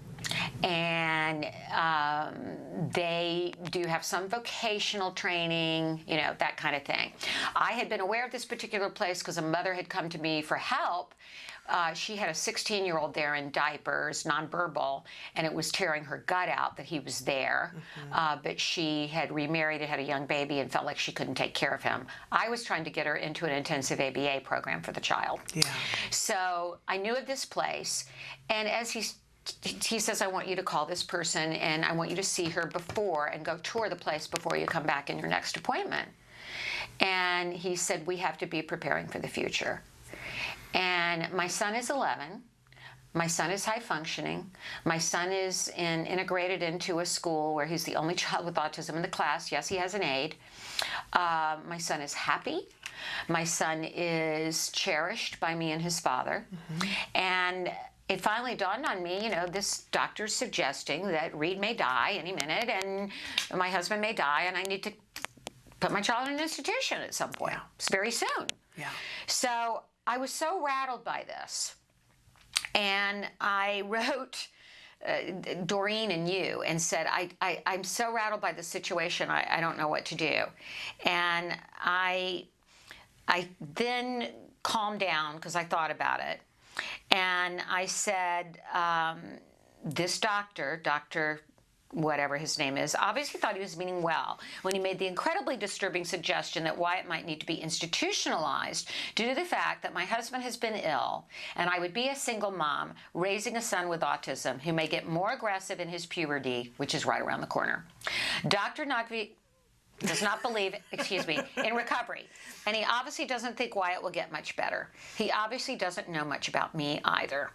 And they do have some vocational training, that kind of thing. I had been aware of this particular place because a mother had come to me for help. She had a 16-year-old there in diapers, nonverbal, and it was tearing her gut out that he was there. But she had remarried and had a young baby and felt like she couldn't take care of him. I was trying to get her into an intensive ABA program for the child. Yeah. So I knew of this place, and as he says, I want you to call this person, and I want you to see her before and go tour the place before you come back in your next appointment. And he said, we have to be preparing for the future. And my son is 11. My son is high functioning. My son is integrated into a school where he's the only child with autism in the class. Yes, he has an aide. My son is happy. My son is cherished by me and his father. And it finally dawned on me, this doctor's suggesting that Reed may die any minute, and my husband may die, and I need to put my child in an institution at some point. It's very soon. Yeah. So I was so rattled by this, and I wrote Doreen and you and said, I'm so rattled by the situation, I don't know what to do. And I then calmed down because I thought about it. And I said, this doctor, whatever his name is, obviously thought he was meaning well when he made the incredibly disturbing suggestion that Wyatt might need to be institutionalized due to the fact that my husband has been ill, and I would be a single mom raising a son with autism who may get more aggressive in his puberty, which is right around the corner. Dr. Nagvi does not believe, in recovery. And he obviously doesn't think Wyatt will get much better. He obviously doesn't know much about me either.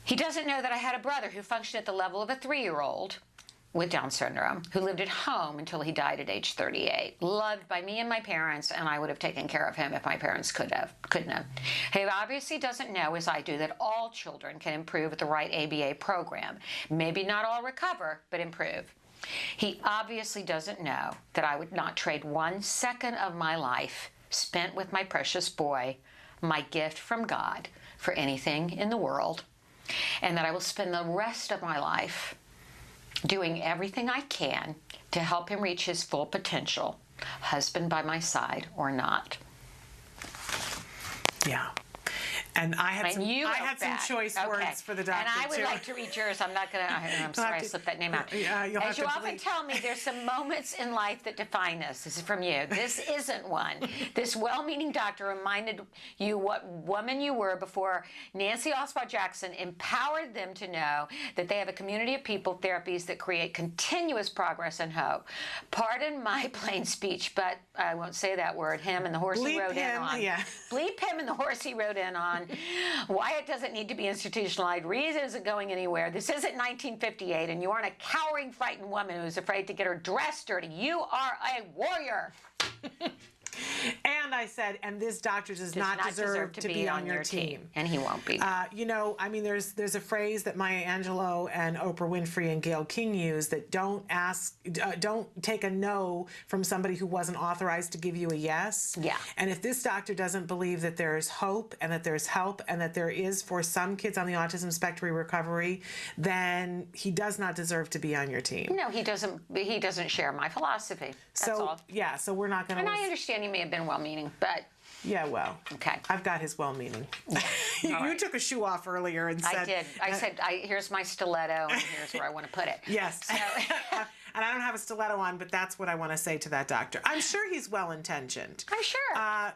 He doesn't know that I had a brother who functioned at the level of a 3-year-old with Down syndrome who lived at home until he died at age 38, loved by me and my parents, and I would have taken care of him if my parents couldn't have. He obviously doesn't know, as I do, that all children can improve with the right ABA program. Maybe not all recover, but improve. He obviously doesn't know that I would not trade 1 second of my life spent with my precious boy, my gift from God, for anything in the world, and that I will spend the rest of my life doing everything I can to help him reach his full potential, husband by my side or not. Yeah. And I had some choice words for the doctor, and I would like to read yours. I'm not going to, I'm sorry I slipped that name out. As you often tell me, there's some moments in life that define us. This is from you. This isn't one. This well-meaning doctor reminded you what woman you were before Nancy Alspaugh-Jackson empowered them to know that they have a community of people therapies that create continuous progress and hope. Pardon my plain speech, but I won't say that word, him and the horse he rode in on. Yeah. Bleep him and the horse he rode in on. Wyatt doesn't need to be institutionalized. Reed isn't going anywhere. This isn't 1958, and you aren't a cowering, frightened woman who's afraid to get her dress dirty. You are a warrior. And I said, and this doctor does not deserve to be on your team. And he won't be. You know, I mean, there's a phrase that Maya Angelou and Oprah Winfrey and Gayle King use that don't take a no from somebody who wasn't authorized to give you a yes. Yeah. And if this doctor doesn't believe that there is hope and that there's help and that there is for some kids on the autism spectrum recovery, then he does not deserve to be on your team. No, he doesn't. He doesn't share my philosophy. That's all. Yeah, so we're not going to. And I understand he may have been well-meaning, but. Yeah, well, okay. I've got his well-meaning. You took a shoe off earlier and said... I did. I said, here's my stiletto, and here's where I want to put it. Yes. So. And I don't have a stiletto on, but that's what I want to say to that doctor. I'm sure he's well-intentioned. I'm sure.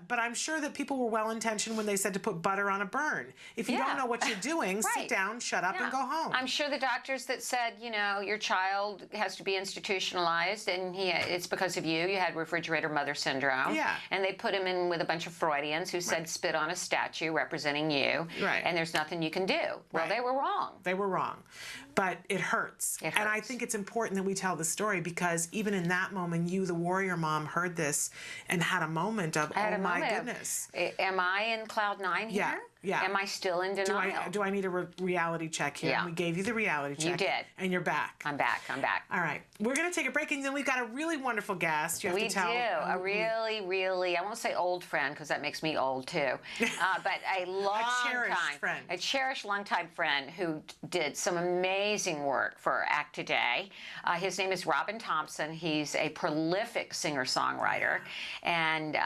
But I'm sure that people were well-intentioned when they said to put butter on a burn. If you don't know what you're doing, sit down, shut up, and go home. I'm sure the doctors that said, you know, your child has to be institutionalized, and it's because of you. You had refrigerator mother syndrome. Yeah. And they put him in with a bunch of Freudians who said spit on a statue representing you. Right. And there's nothing you can do. Well, they were wrong. They were wrong. But it hurts. And I think it's important that we tell the story because even in that moment, you, the warrior mom, heard this and had a moment of, oh my goodness. Am I in cloud 9 here? Yeah. Yeah. Am I still in denial? Do I need a reality check here? Yeah. And we gave you the reality check. You did. And you're back. I'm back. I'm back. All right. We're going to take a break, and then we've got a really wonderful guest. We do. A really, really, I won't say old friend because that makes me old too, but a cherished longtime friend who did some amazing work for ACT Today. His name is Robbin Thompson. He's a prolific singer-songwriter, and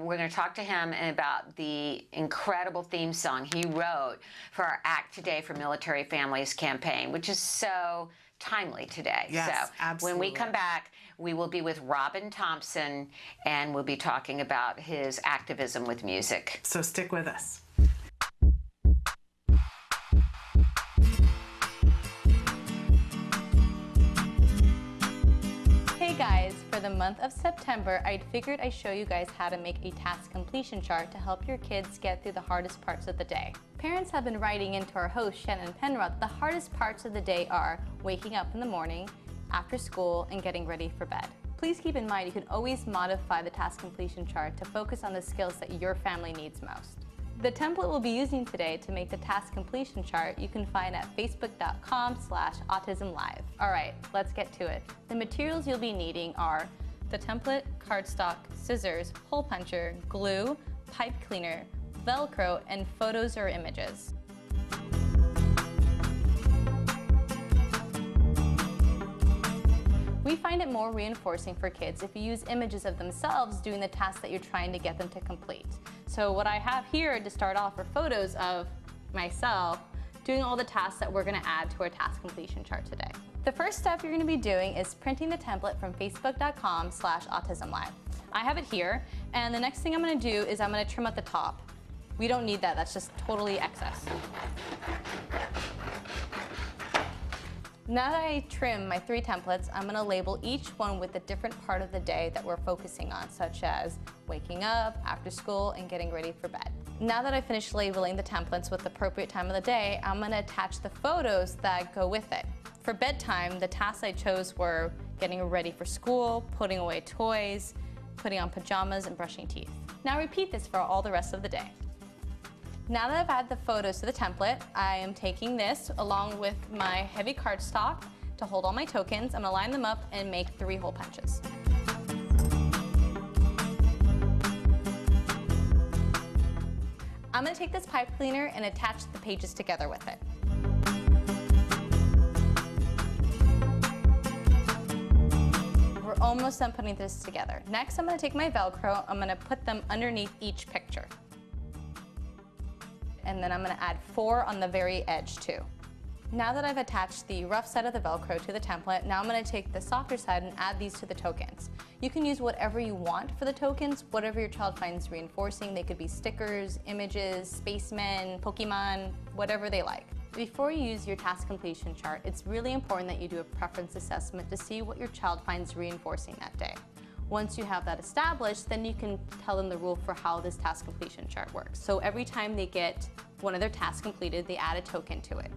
we're going to talk to him about the incredible theme song he wrote for our ACT Today for Military Families campaign, which is so timely today. Yes, so absolutely. When we come back, we will be with Robbin Thompson, and we'll be talking about his activism with music. So stick with us. Hey guys, for the month of September, I figured I'd show you guys how to make a task completion chart to help your kids get through the hardest parts of the day. Parents have been writing into our host, Shannon Penrod, the hardest parts of the day are waking up in the morning, after school, and getting ready for bed. Please keep in mind you can always modify the task completion chart to focus on the skills that your family needs most. The template we'll be using today to make the task completion chart you can find at facebook.com/autism-live. All right, let's get to it. The materials you'll be needing are the template, cardstock, scissors, hole puncher, glue, pipe cleaner, Velcro, and photos or images. We find it more reinforcing for kids if you use images of themselves doing the tasks that you're trying to get them to complete. So what I have here to start off are photos of myself doing all the tasks that we're going to add to our task completion chart today. The first step you're going to be doing is printing the template from facebook.com/autism-live. I have it here, and the next thing I'm going to do is I'm going to trim out the top. We don't need that, that's just totally excess. Now that I trim my 3 templates, I'm going to label each one with a different part of the day that we're focusing on, such as waking up, after school, and getting ready for bed. Now that I've finished labeling the templates with the appropriate time of the day, I'm going to attach the photos that go with it. For bedtime, the tasks I chose were getting ready for school, putting away toys, putting on pajamas, and brushing teeth. Now repeat this for all the rest of the day. Now that I've added the photos to the template, I am taking this along with my heavy cardstock to hold all my tokens. I'm going to line them up and make 3 hole punches. I'm going to take this pipe cleaner and attach the pages together with it. We're almost done putting this together. Next, I'm going to take my Velcro, I'm going to put them underneath each picture. And then I'm going to add 4 on the very edge too. Now that I've attached the rough side of the Velcro to the template, now I'm going to take the softer side and add these to the tokens. You can use whatever you want for the tokens, whatever your child finds reinforcing. They could be stickers, images, spacemen, Pokemon, whatever they like. Before you use your task completion chart, it's really important that you do a preference assessment to see what your child finds reinforcing that day. Once you have that established, then you can tell them the rule for how this task completion chart works. So every time they get one of their tasks completed, they add a token to it.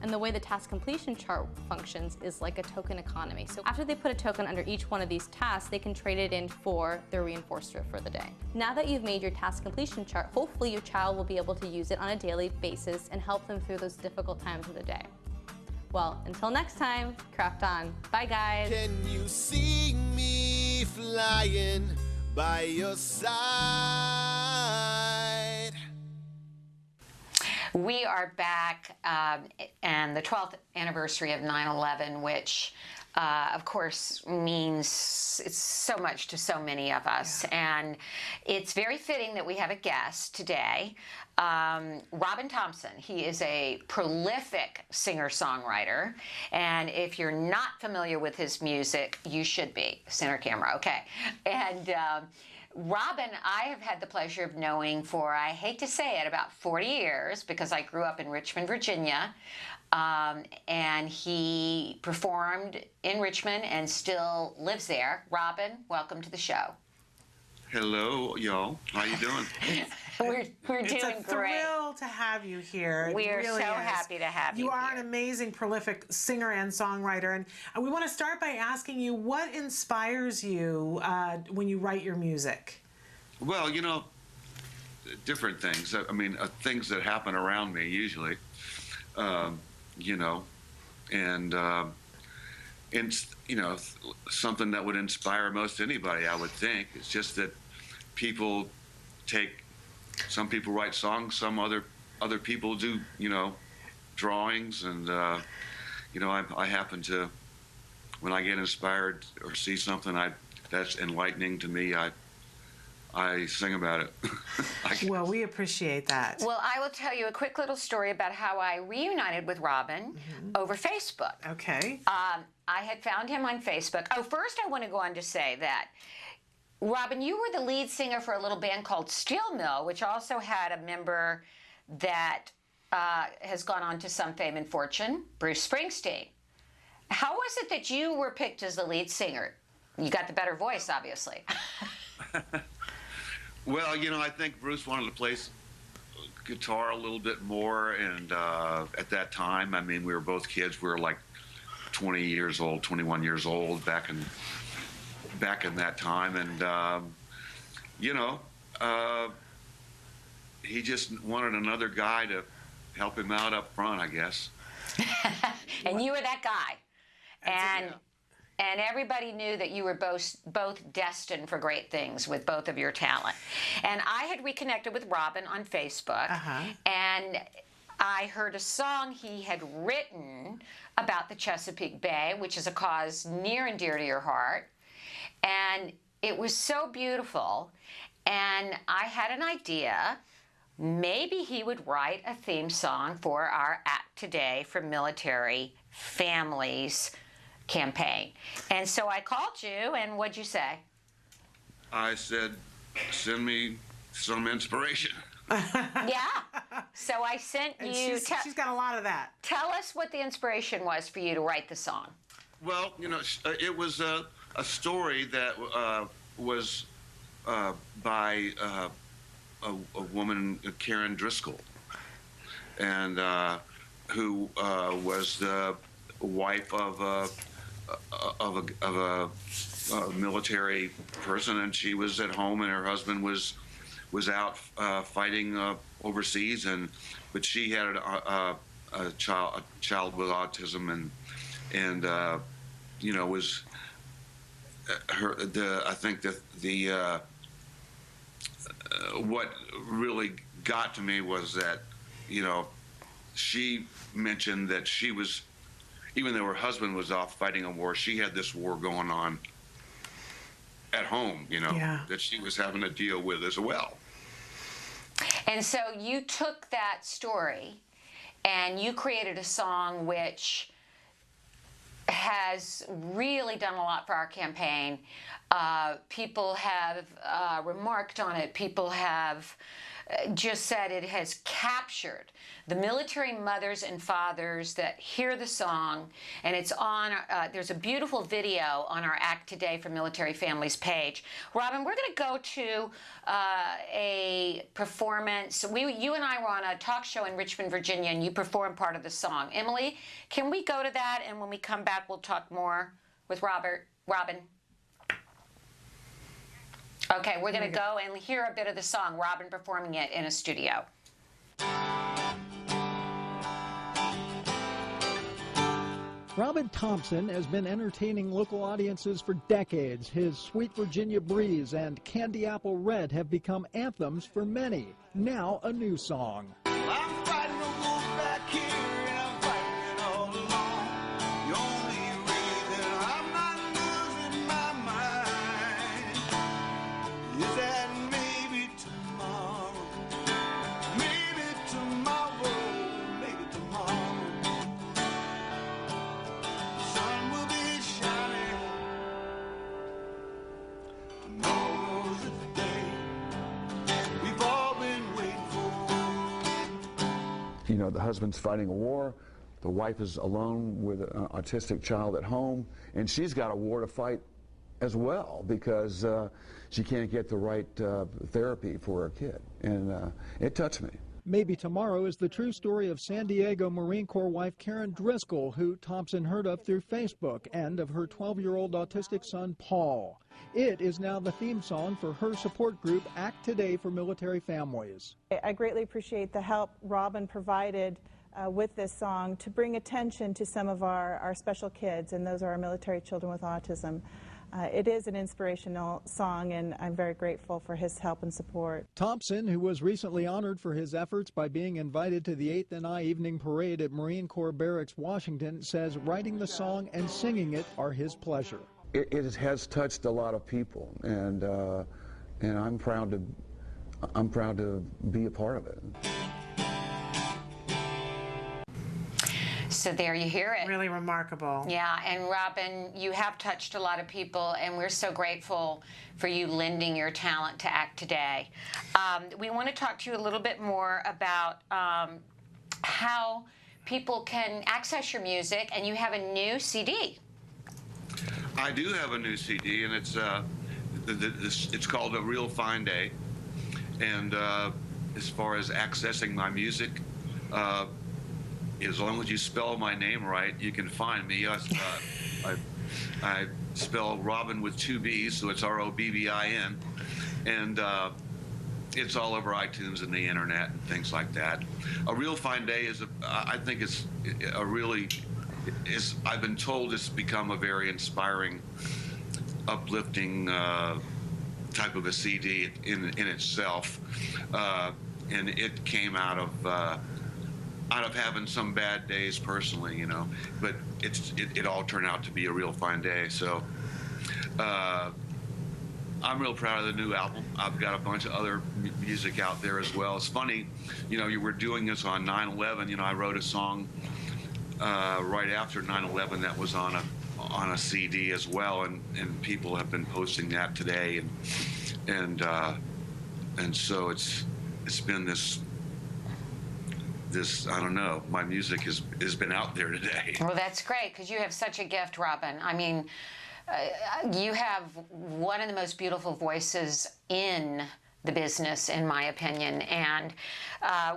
And the way the task completion chart functions is like a token economy. So after they put a token under each one of these tasks, they can trade it in for their reinforcer for the day. Now that you've made your task completion chart, hopefully your child will be able to use it on a daily basis and help them through those difficult times of the day. Well, until next time, craft on. Bye, guys. Can you see me flying by your side? We are back, and the 12th anniversary of 9/11, which, of course, means it's so much to so many of us. Yeah. And it's very fitting that we have a guest today, Robbin Thompson. He is a prolific singer-songwriter, and if you're not familiar with his music, you should be. Center camera, okay. And Robbin, I have had the pleasure of knowing for, I hate to say it, about 40 years, because I grew up in Richmond, Virginia, and he performed in Richmond and still lives there. Robbin, welcome to the show. Hello, y'all. How you doing? We're doing It's a great. thrill to have you here. It We are really so is. happy to have you You are here. an amazing, prolific singer and songwriter, and we want to start by asking you what inspires you when you write your music. Well, you know, different things. I mean, things that happen around me usually, you know, and you know, something that would inspire most anybody, I would think. It's just that people some people write songs, some other people do, you know, drawings, and you know, I happen to, when I get inspired or see something that's enlightening to me, I sing about it. Well, we appreciate that. Well, I will tell you a quick little story about how I reunited with Robbin over Facebook. Okay. I had found him on Facebook. Oh, first I want to go on to say that, Robbin, you were the lead singer for a little band called Steel Mill, which also had a member that has gone on to some fame and fortune, Bruce Springsteen. How was it that you were picked as the lead singer? You got the better voice, obviously. Well, you know, I think Bruce wanted to play guitar a little bit more, and at that time, I mean, we were both kids. We were like 20 years old, 21 years old back in that time, and you know, he just wanted another guy to help him out up front, I guess. And you were that guy. And everybody knew that you were both destined for great things with both of your talent. And I had reconnected with Robbin on Facebook, and I heard a song he had written about the Chesapeake Bay, which is a cause near and dear to your heart. And it was so beautiful, and I had an idea. Maybe he would write a theme song for our Act Today for Military Families campaign. And so I called you, and what'd you say? I said, send me some inspiration. Yeah. So I sent And you... she's got a lot of that. Tell us what the inspiration was for you to write the song. Well, you know, it was a story that was by a woman, Karen Driscoll, and who was the wife of a military person, and she was at home, and her husband was out fighting overseas, but she had a child with autism, and was I think that what really got to me was that she mentioned that she was, even though her husband was off fighting a war, she had this war going on at home, that she was having to deal with as well. And so you took that story and you created a song which has really done a lot for our campaign. People have remarked on it. People have just said it has captured the military mothers and fathers that hear the song, and it's on, there's a beautiful video on our Act Today for Military Families page. Robbin, we're going to go to a performance. You and I were on a talk show in Richmond, Virginia, and you performed part of the song. Emily, can we go to that, and when we come back, we'll talk more with Robbin? Okay, we're going to go and hear a bit of the song, Robbin performing it in a studio. Robbin Thompson has been entertaining local audiences for decades. His Sweet Virginia Breeze and Candy Apple Red have become anthems for many. Now a new song. I'm fighting a wolf back here, and I'm fighting it all alone. The only reason I'm not losing my mind is that maybe tomorrow, maybe tomorrow, the sun will be shining. Tomorrow's the day we've all been waiting for. The husband's fighting a war, the wife is alone with an autistic child at home, and she's got a war to fight as well because she can't get the right therapy for her kid, and it touched me. Maybe Tomorrow is the true story of San Diego Marine Corps wife Karen Driscoll, who Thompson heard of through Facebook, and of her 12-year-old autistic son, Paul. It is now the theme song for her support group, Act Today for Military Families. I greatly appreciate the help Robbin provided with this song to bring attention to some of our special kids, and those are our military children with autism. It is an inspirational song, and I'm very grateful for his help and support. Thompson, who was recently honored for his efforts by being invited to the 8th and I Evening Parade at Marine Corps Barracks, Washington, says writing the song and singing it are his pleasure. It has touched a lot of people, and I'm proud to be a part of it. So there you hear it. Really remarkable. Yeah, and Robbin, you have touched a lot of people, and we're so grateful for you lending your talent to Act Today. We want to talk to you a little bit more about how people can access your music, and you have a new CD. I do have a new CD, and it's called A Real Fine Day. And as far as accessing my music, as long as you spell my name right, you can find me. I spell Robbin with 2 B's, so it's R-O-B-B-I-N. And it's all over iTunes and the internet and things like that. A Real Fine Day is, I think it's a really, I've been told it's become a very inspiring, uplifting type of a CD in itself. And it came out of having some bad days personally, but it all turned out to be a real fine day. So I'm real proud of the new album. I've got a bunch of other music out there as well. It's funny, you were doing this on 9/11. I wrote a song right after 9/11 that was on a CD as well, and people have been posting that today, and so it's been this I don't know, my music has been out there today. Well, that's great, because you have such a gift, Robbin. I mean, you have one of the most beautiful voices in the business, in my opinion. And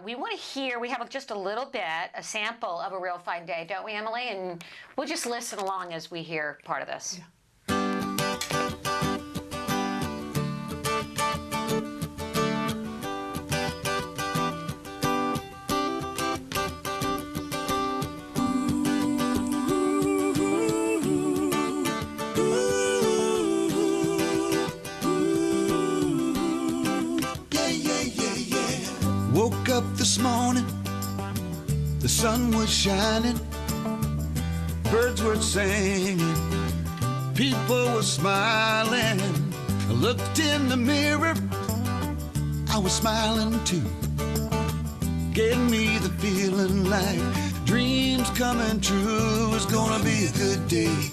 we want to hear, we have just a little bit, a sample of A Real Fine Day, don't we, Emily? And we'll just listen along as we hear part of this. Yeah. Woke up this morning, the sun was shining, birds were singing, people were smiling. I looked in the mirror, I was smiling too. Gave me the feeling like dreams coming true. It's gonna be a good day,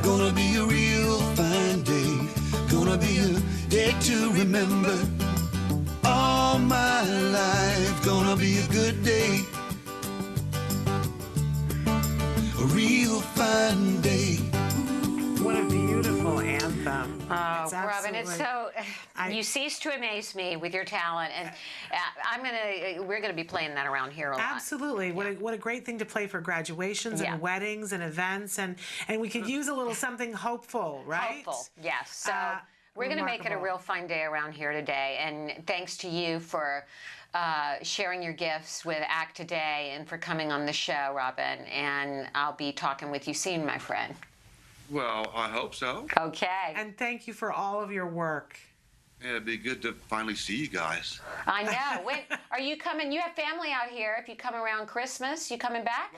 gonna be a real fine day, gonna be a day to remember. All my life, gonna be a good day, a real fine day. What a beautiful anthem. Oh, Robbin, it's so, you cease to amaze me with your talent, and we're gonna be playing that around here a lot. Absolutely. What a great thing to play for graduations and weddings and events, and we could use a little something hopeful, right? Hopeful, yes. So we're going to make it a real fine day around here today, and thanks to you for sharing your gifts with ACT today and for coming on the show, Robbin, and I'll be talking with you soon, my friend. Well, I hope so. Okay. And thank you for all of your work. Yeah, it'd be good to finally see you guys. I know. When are you coming? You have family out here. If you come around Christmas, you coming back?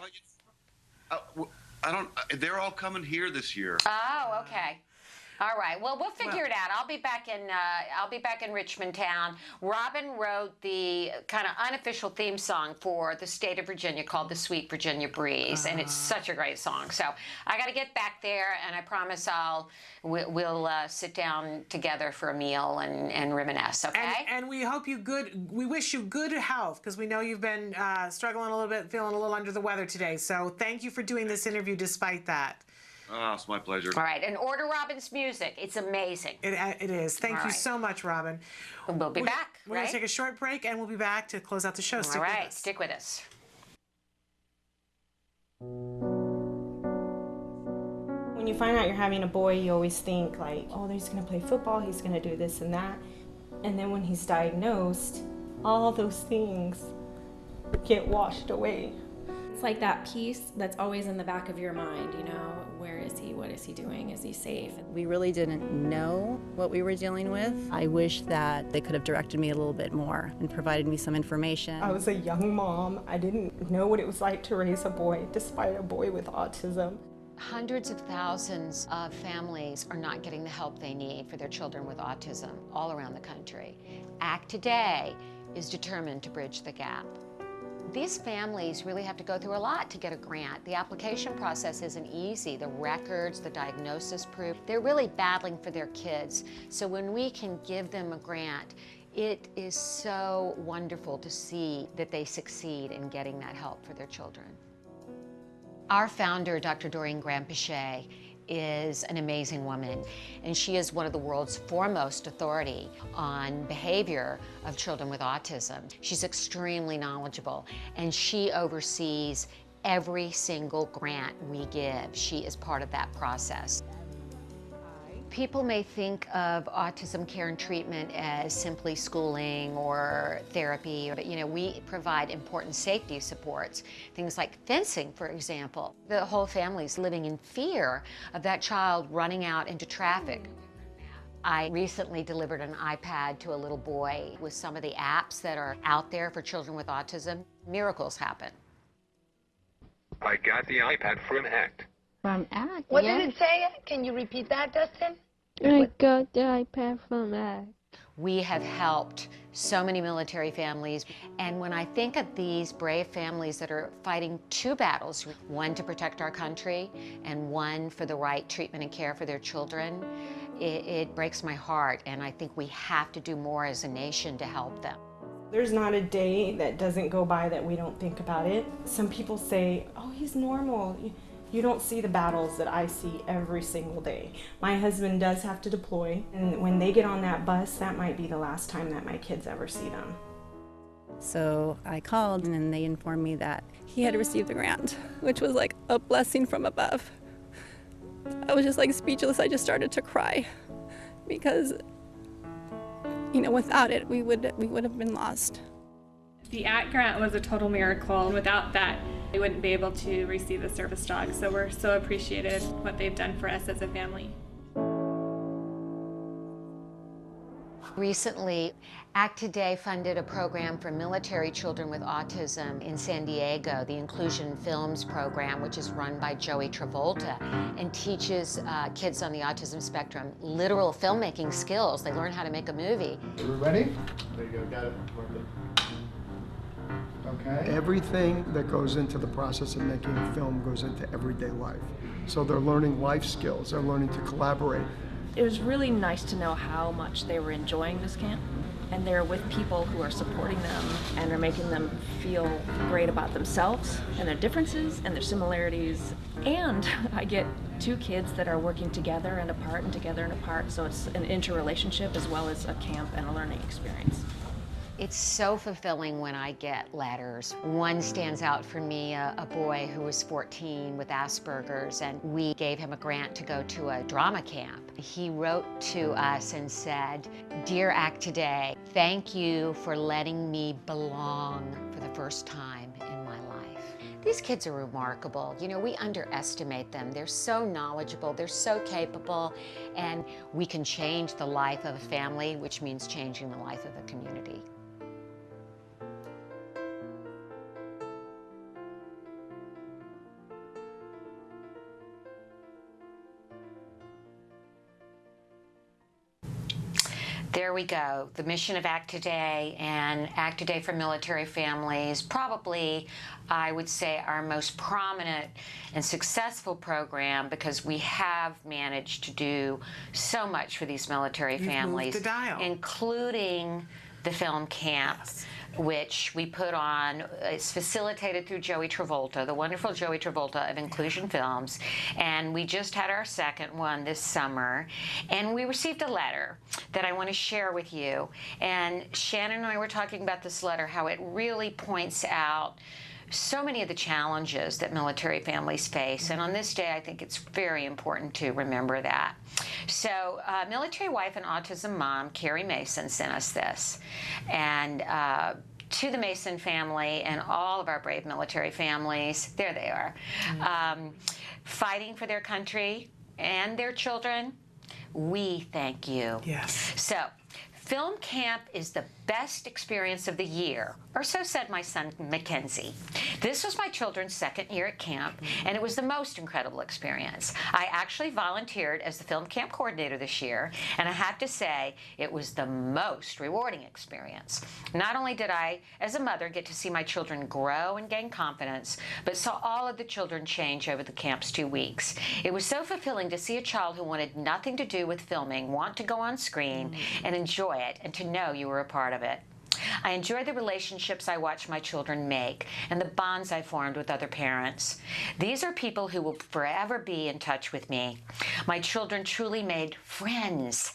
I don't. They're all coming here this year. Oh, okay. All right. Well, we'll figure it out. I'll be back in Richmond Town. Robbin wrote the kind of unofficial theme song for the state of Virginia called "The Sweet Virginia Breeze," and it's such a great song. So I got to get back there, and I promise we'll sit down together for a meal and reminisce. Okay. And we hope we wish you good health, because we know you've been struggling a little bit, feeling a little under the weather today. So thank you for doing this interview despite that. Oh, it's my pleasure. All right, and order Robbin's music. It's amazing. It is. Thank you so much, Robbin. We'll be back, We're going to take a short break, and we'll be back to close out the show. All right, stick with us. When you find out you're having a boy, you always think like, oh, he's going to play football, he's going to do this and that. And then when he's diagnosed, all those things get washed away. It's like that piece that's always in the back of your mind, you know, where is he, what is he doing, is he safe? We really didn't know what we were dealing with. I wish that they could have directed me a little bit more and provided me some information. I was a young mom. I didn't know what it was like to raise a boy, despite a boy with autism. Hundreds of thousands of families are not getting the help they need for their children with autism all around the country. ACT Today is determined to bridge the gap. These families really have to go through a lot to get a grant. The application process isn't easy. The records, the diagnosis proof, they're really battling for their kids. So when we can give them a grant, it is so wonderful to see that they succeed in getting that help for their children. Our founder, Dr. Doreen Granpeesheh, is an amazing woman, and she is one of the world's foremost authority on behavior of children with autism. She's extremely knowledgeable, and she oversees every single grant we give. She is part of that process. People may think of autism care and treatment as simply schooling or therapy, but you know, we provide important safety supports, things like fencing, for example. The whole family's living in fear of that child running out into traffic. I recently delivered an iPad to a little boy with some of the apps that are out there for children with autism. Miracles happen. I got the iPad from ACT. From ACT, What did it say? Can you repeat that, Dustin? I got the iPad from ACT. We have helped so many military families, and when I think of these brave families that are fighting two battles, one to protect our country and one for the right treatment and care for their children, it breaks my heart, and I think we have to do more as a nation to help them. There's not a day that doesn't go by that we don't think about it. Some people say, oh, he's normal. You don't see the battles that I see every single day. My husband does have to deploy, and when they get on that bus, that might be the last time that my kids ever see them. So I called, and then they informed me that he had received the grant, which was like a blessing from above. I was just like speechless. I just started to cry because, you know, without it, we would have been lost. The ACT grant was a total miracle, and without that, we wouldn't be able to receive the service dog. So we're so appreciative what they've done for us as a family. Recently, ACT Today funded a program for military children with autism in San Diego, the Inclusion Films program, which is run by Joey Travolta, and teaches kids on the autism spectrum literal filmmaking skills. They learn how to make a movie. Are we ready? There you go, got it. Okay. Everything that goes into the process of making a film goes into everyday life. So they're learning life skills, they're learning to collaborate. It was really nice to know how much they were enjoying this camp, and they're with people who are supporting them and are making them feel great about themselves and their differences and their similarities. And I get two kids that are working together and apart and together and apart, so it's an interrelationship as well as a camp and a learning experience. It's so fulfilling when I get letters. One stands out for me, a boy who was 14 with Asperger's, and we gave him a grant to go to a drama camp. He wrote to us and said, "Dear ACT Today, thank you for letting me belong for the first time in my life." These kids are remarkable. You know, we underestimate them. They're so knowledgeable, they're so capable, and we can change the life of a family, which means changing the life of a community. There we go. The mission of ACT Today and ACT Today for military families, probably, I would say, our most prominent and successful program, because we have managed to do so much for these military families, moved the dial. including the film camp. Yes. Which we put on. It's facilitated through Joey Travolta, the wonderful Joey Travolta of Inclusion Films, and we just had our second one this summer, and we received a letter that I want to share with you. And Shannon and I were talking about this letter, how it really points out so many of the challenges that military families face, and on this day I think it's very important to remember that. So military wife and autism mom Carrie Mason sent us this, and to the Mason family and all of our brave military families, there they are, fighting for their country and their children, we thank you. Yes. So film camp is the best experience of the year, or so said my son Mackenzie. This was my children's second year at camp, and it was the most incredible experience. I actually volunteered as the film camp coordinator this year, and I have to say it was the most rewarding experience. Not only did I, as a mother, get to see my children grow and gain confidence, but saw all of the children change over the camp's 2 weeks. It was so fulfilling to see a child who wanted nothing to do with filming want to go on screen and enjoy it, and to know you were a part of it. I enjoy the relationships I watch my children make and the bonds I formed with other parents. These are people who will forever be in touch with me. My children truly made friends.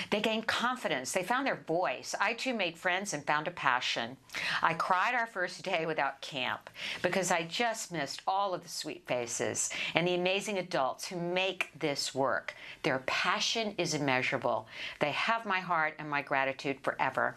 They gained confidence. They found their voice. I too made friends and found a passion. I cried our first day without camp because I just missed all of the sweet faces and the amazing adults who make this work. Their passion is immeasurable. They have my heart and my gratitude forever.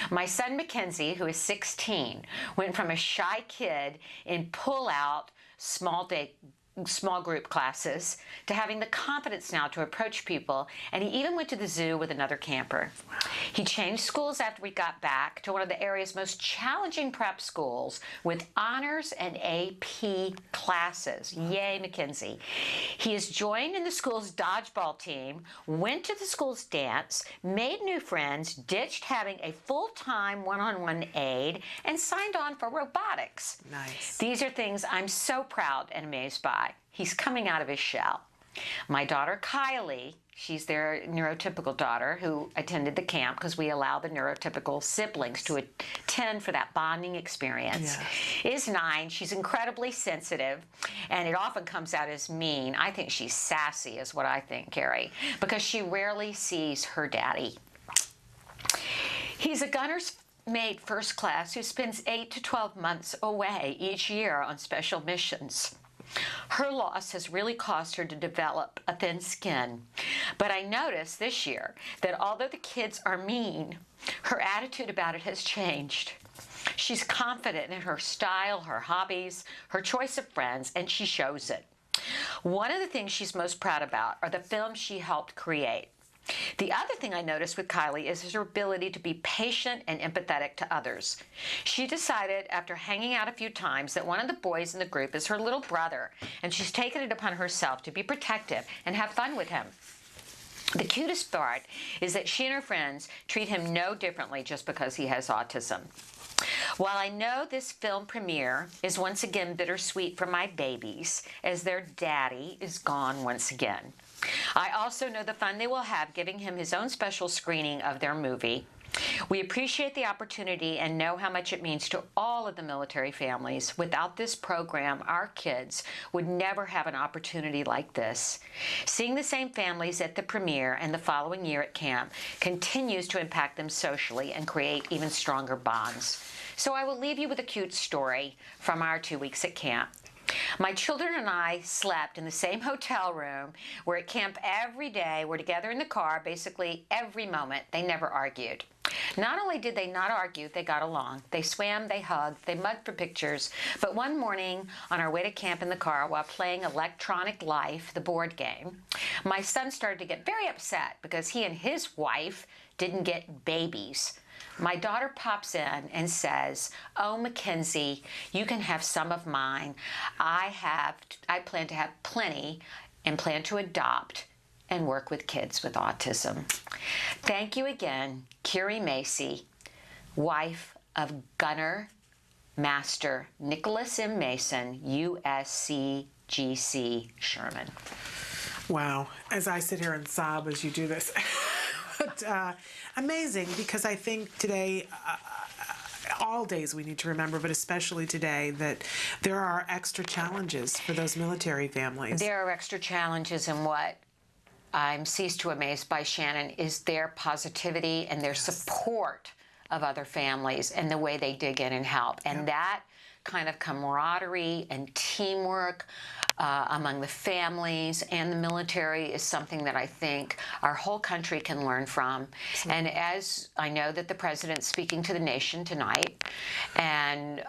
My son Mackenzie, who is 16, went from a shy kid in pull-out small group classes to having the confidence now to approach people, and he even went to the zoo with another camper. He changed schools after we got back to one of the area's most challenging prep schools with honors and AP classes. Yay, Mackenzie. He has joined in the school's dodgeball team, went to the school's dance, made new friends, ditched having a full-time one-on-one aide, and signed on for robotics. Nice. These are things I'm so proud and amazed by. He's coming out of his shell. My daughter Kylie, she's their neurotypical daughter who attended the camp because we allow the neurotypical siblings to attend for that bonding experience, is 9. She's incredibly sensitive, and it often comes out as mean. I think she's sassy is what I think, Carrie, because she rarely sees her daddy. He's a gunner's mate first class who spends 8 to 12 months away each year on special missions. Her loss has really caused her to develop a thin skin. But I noticed this year that although the kids are mean, her attitude about it has changed. She's confident in her style, her hobbies, her choice of friends, and she shows it. One of the things she's most proud about are the films she helped create. The other thing I noticed with Kylie is her ability to be patient and empathetic to others. She decided after hanging out a few times that one of the boys in the group is her little brother, and she's taken it upon herself to be protective and have fun with him. The cutest part is that she and her friends treat him no differently just because he has autism. While I know this film premiere is once again bittersweet for my babies, as their daddy is gone once again, I also know the fun they will have giving him his own special screening of their movie. We appreciate the opportunity and know how much it means to all of the military families. Without this program, our kids would never have an opportunity like this. Seeing the same families at the premiere and the following year at camp continues to impact them socially and create even stronger bonds. So I will leave you with a cute story from our 2 weeks at camp. My children and I slept in the same hotel room. We're at camp every day. We're together in the car basically every moment. They never argued. Not only did they not argue, they got along. They swam, they hugged, they mugged for pictures. But one morning on our way to camp in the car while playing Electronic Life, the board game, my son started to get very upset because he and his wife didn't get babies. My daughter pops in and says, "Oh, Mackenzie, you can have some of mine. I plan to have plenty and plan to adopt and work with kids with autism." Thank you again, Curie Macy, wife of Gunner Master Nicholas M. Mason, USCGC Sherman. Wow. As I sit here and sob as you do this. But, amazing, because I think today, all days we need to remember, but especially today, that there are extra challenges for those military families. There are extra challenges, and what I'm ceased to amazed by, Shannon, is their positivity and their support of other families and the way they dig in and help. And that kind of camaraderie and teamwork among the families and the military is something that I think our whole country can learn from. And as I know that the President's speaking to the nation tonight, and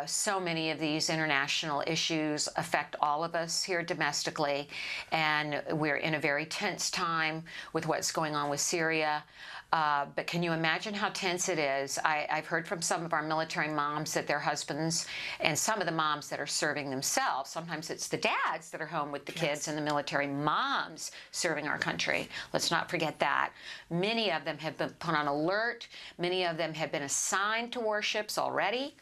so many of these international issues affect all of us here domestically, and we're in a very tense time with what's going on with Syria. But can you imagine how tense it is? I've heard from some of our military moms that their husbands, and some of the moms that are serving themselves, sometimes it's the dads that are home with the kids and the military moms serving our country. Let's not forget that. Many of them have been put on alert. Many of them have been assigned to warships already.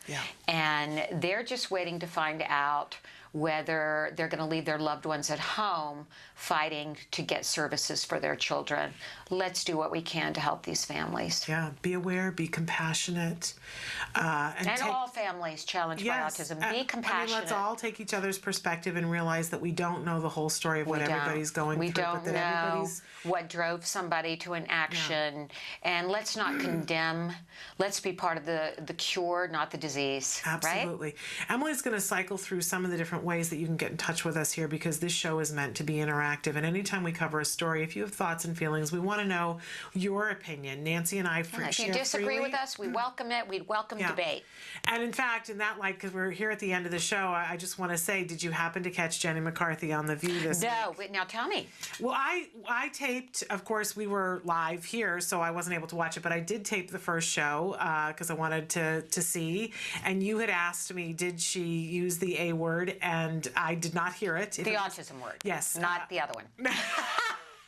And they're just waiting to find out whether they're going to leave their loved ones at home fighting to get services for their children. Let's do what we can to help these families. Yeah, be aware, be compassionate. And all families challenged by autism, be compassionate. Let's all take each other's perspective and realize that we don't know the whole story of what everybody's going through. We don't know what drove somebody to an action. And let's not condemn. Let's be part of the cure, not the disease. Absolutely. Right? Emily's going to cycle through some of the different ways that you can get in touch with us here, because this show is meant to be interactive. And anytime we cover a story, if you have thoughts and feelings, we want to know your opinion. Nancy and I share if you disagree with us, we welcome it. We'd welcome debate. And in fact, in that light, because we're here at the end of the show, I just want to say, did you happen to catch Jenny McCarthy on The View this week? No, but now tell me. Well, I taped, of course, we were live here, so I wasn't able to watch it, but I did tape the first show because I wanted to see. And you had asked me, did she use the A word? And I did not hear it. The autism word. Yes. Not the other one.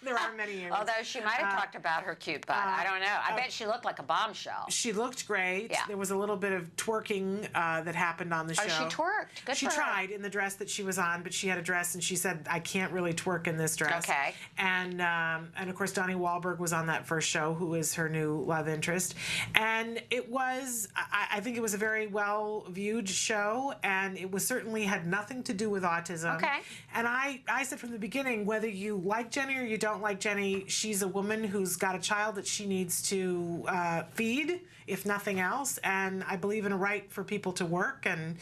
There are many Amy's. Although she might have talked about her cute butt. I don't know. I bet she looked like a bombshell. She looked great. Yeah. There was a little bit of twerking that happened on the show. Oh, she twerked. Good She for her. tried in the dress that she was on, but she had a dress, and she said, "I can't really twerk in this dress." Okay. And of course, Donnie Wahlberg was on that first show, who is her new love interest, and it was. I think it was a very well viewed show, and it was certainly had nothing to do with autism. Okay. And I said from the beginning, whether you like Jenny or you don't like Jenny, she's a woman who's got a child that she needs to feed, if nothing else. And I believe in a right for people to work and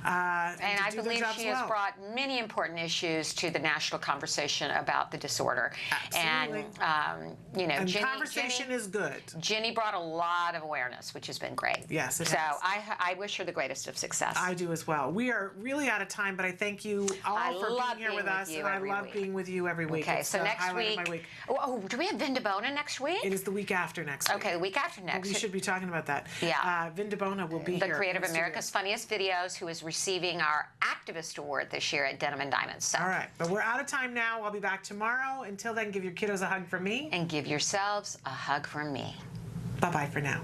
I believe she has brought many important issues to the national conversation about the disorder. Absolutely. And And Jenny, conversation is good. Jenny brought a lot of awareness, which has been great. Yes, it so has. I wish her the greatest of success. I do as well. We are really out of time, but I thank you all for being here with us, and I love being with you every week. Okay, It's so the next highlight of my week. Oh, do we have Vin DeBona next week? It is the week after next week. Okay, the week after next. We should be talking about that. Yeah. Vin DeBona will be the here. creator of in the America's Funniest Videos, who is receiving our Activist Award this year at Denim and Diamonds. So. All right, but we're out of time now. I'll be back tomorrow. Until then, give your kiddos a hug from me. And give yourselves a hug from me. Bye-bye for now.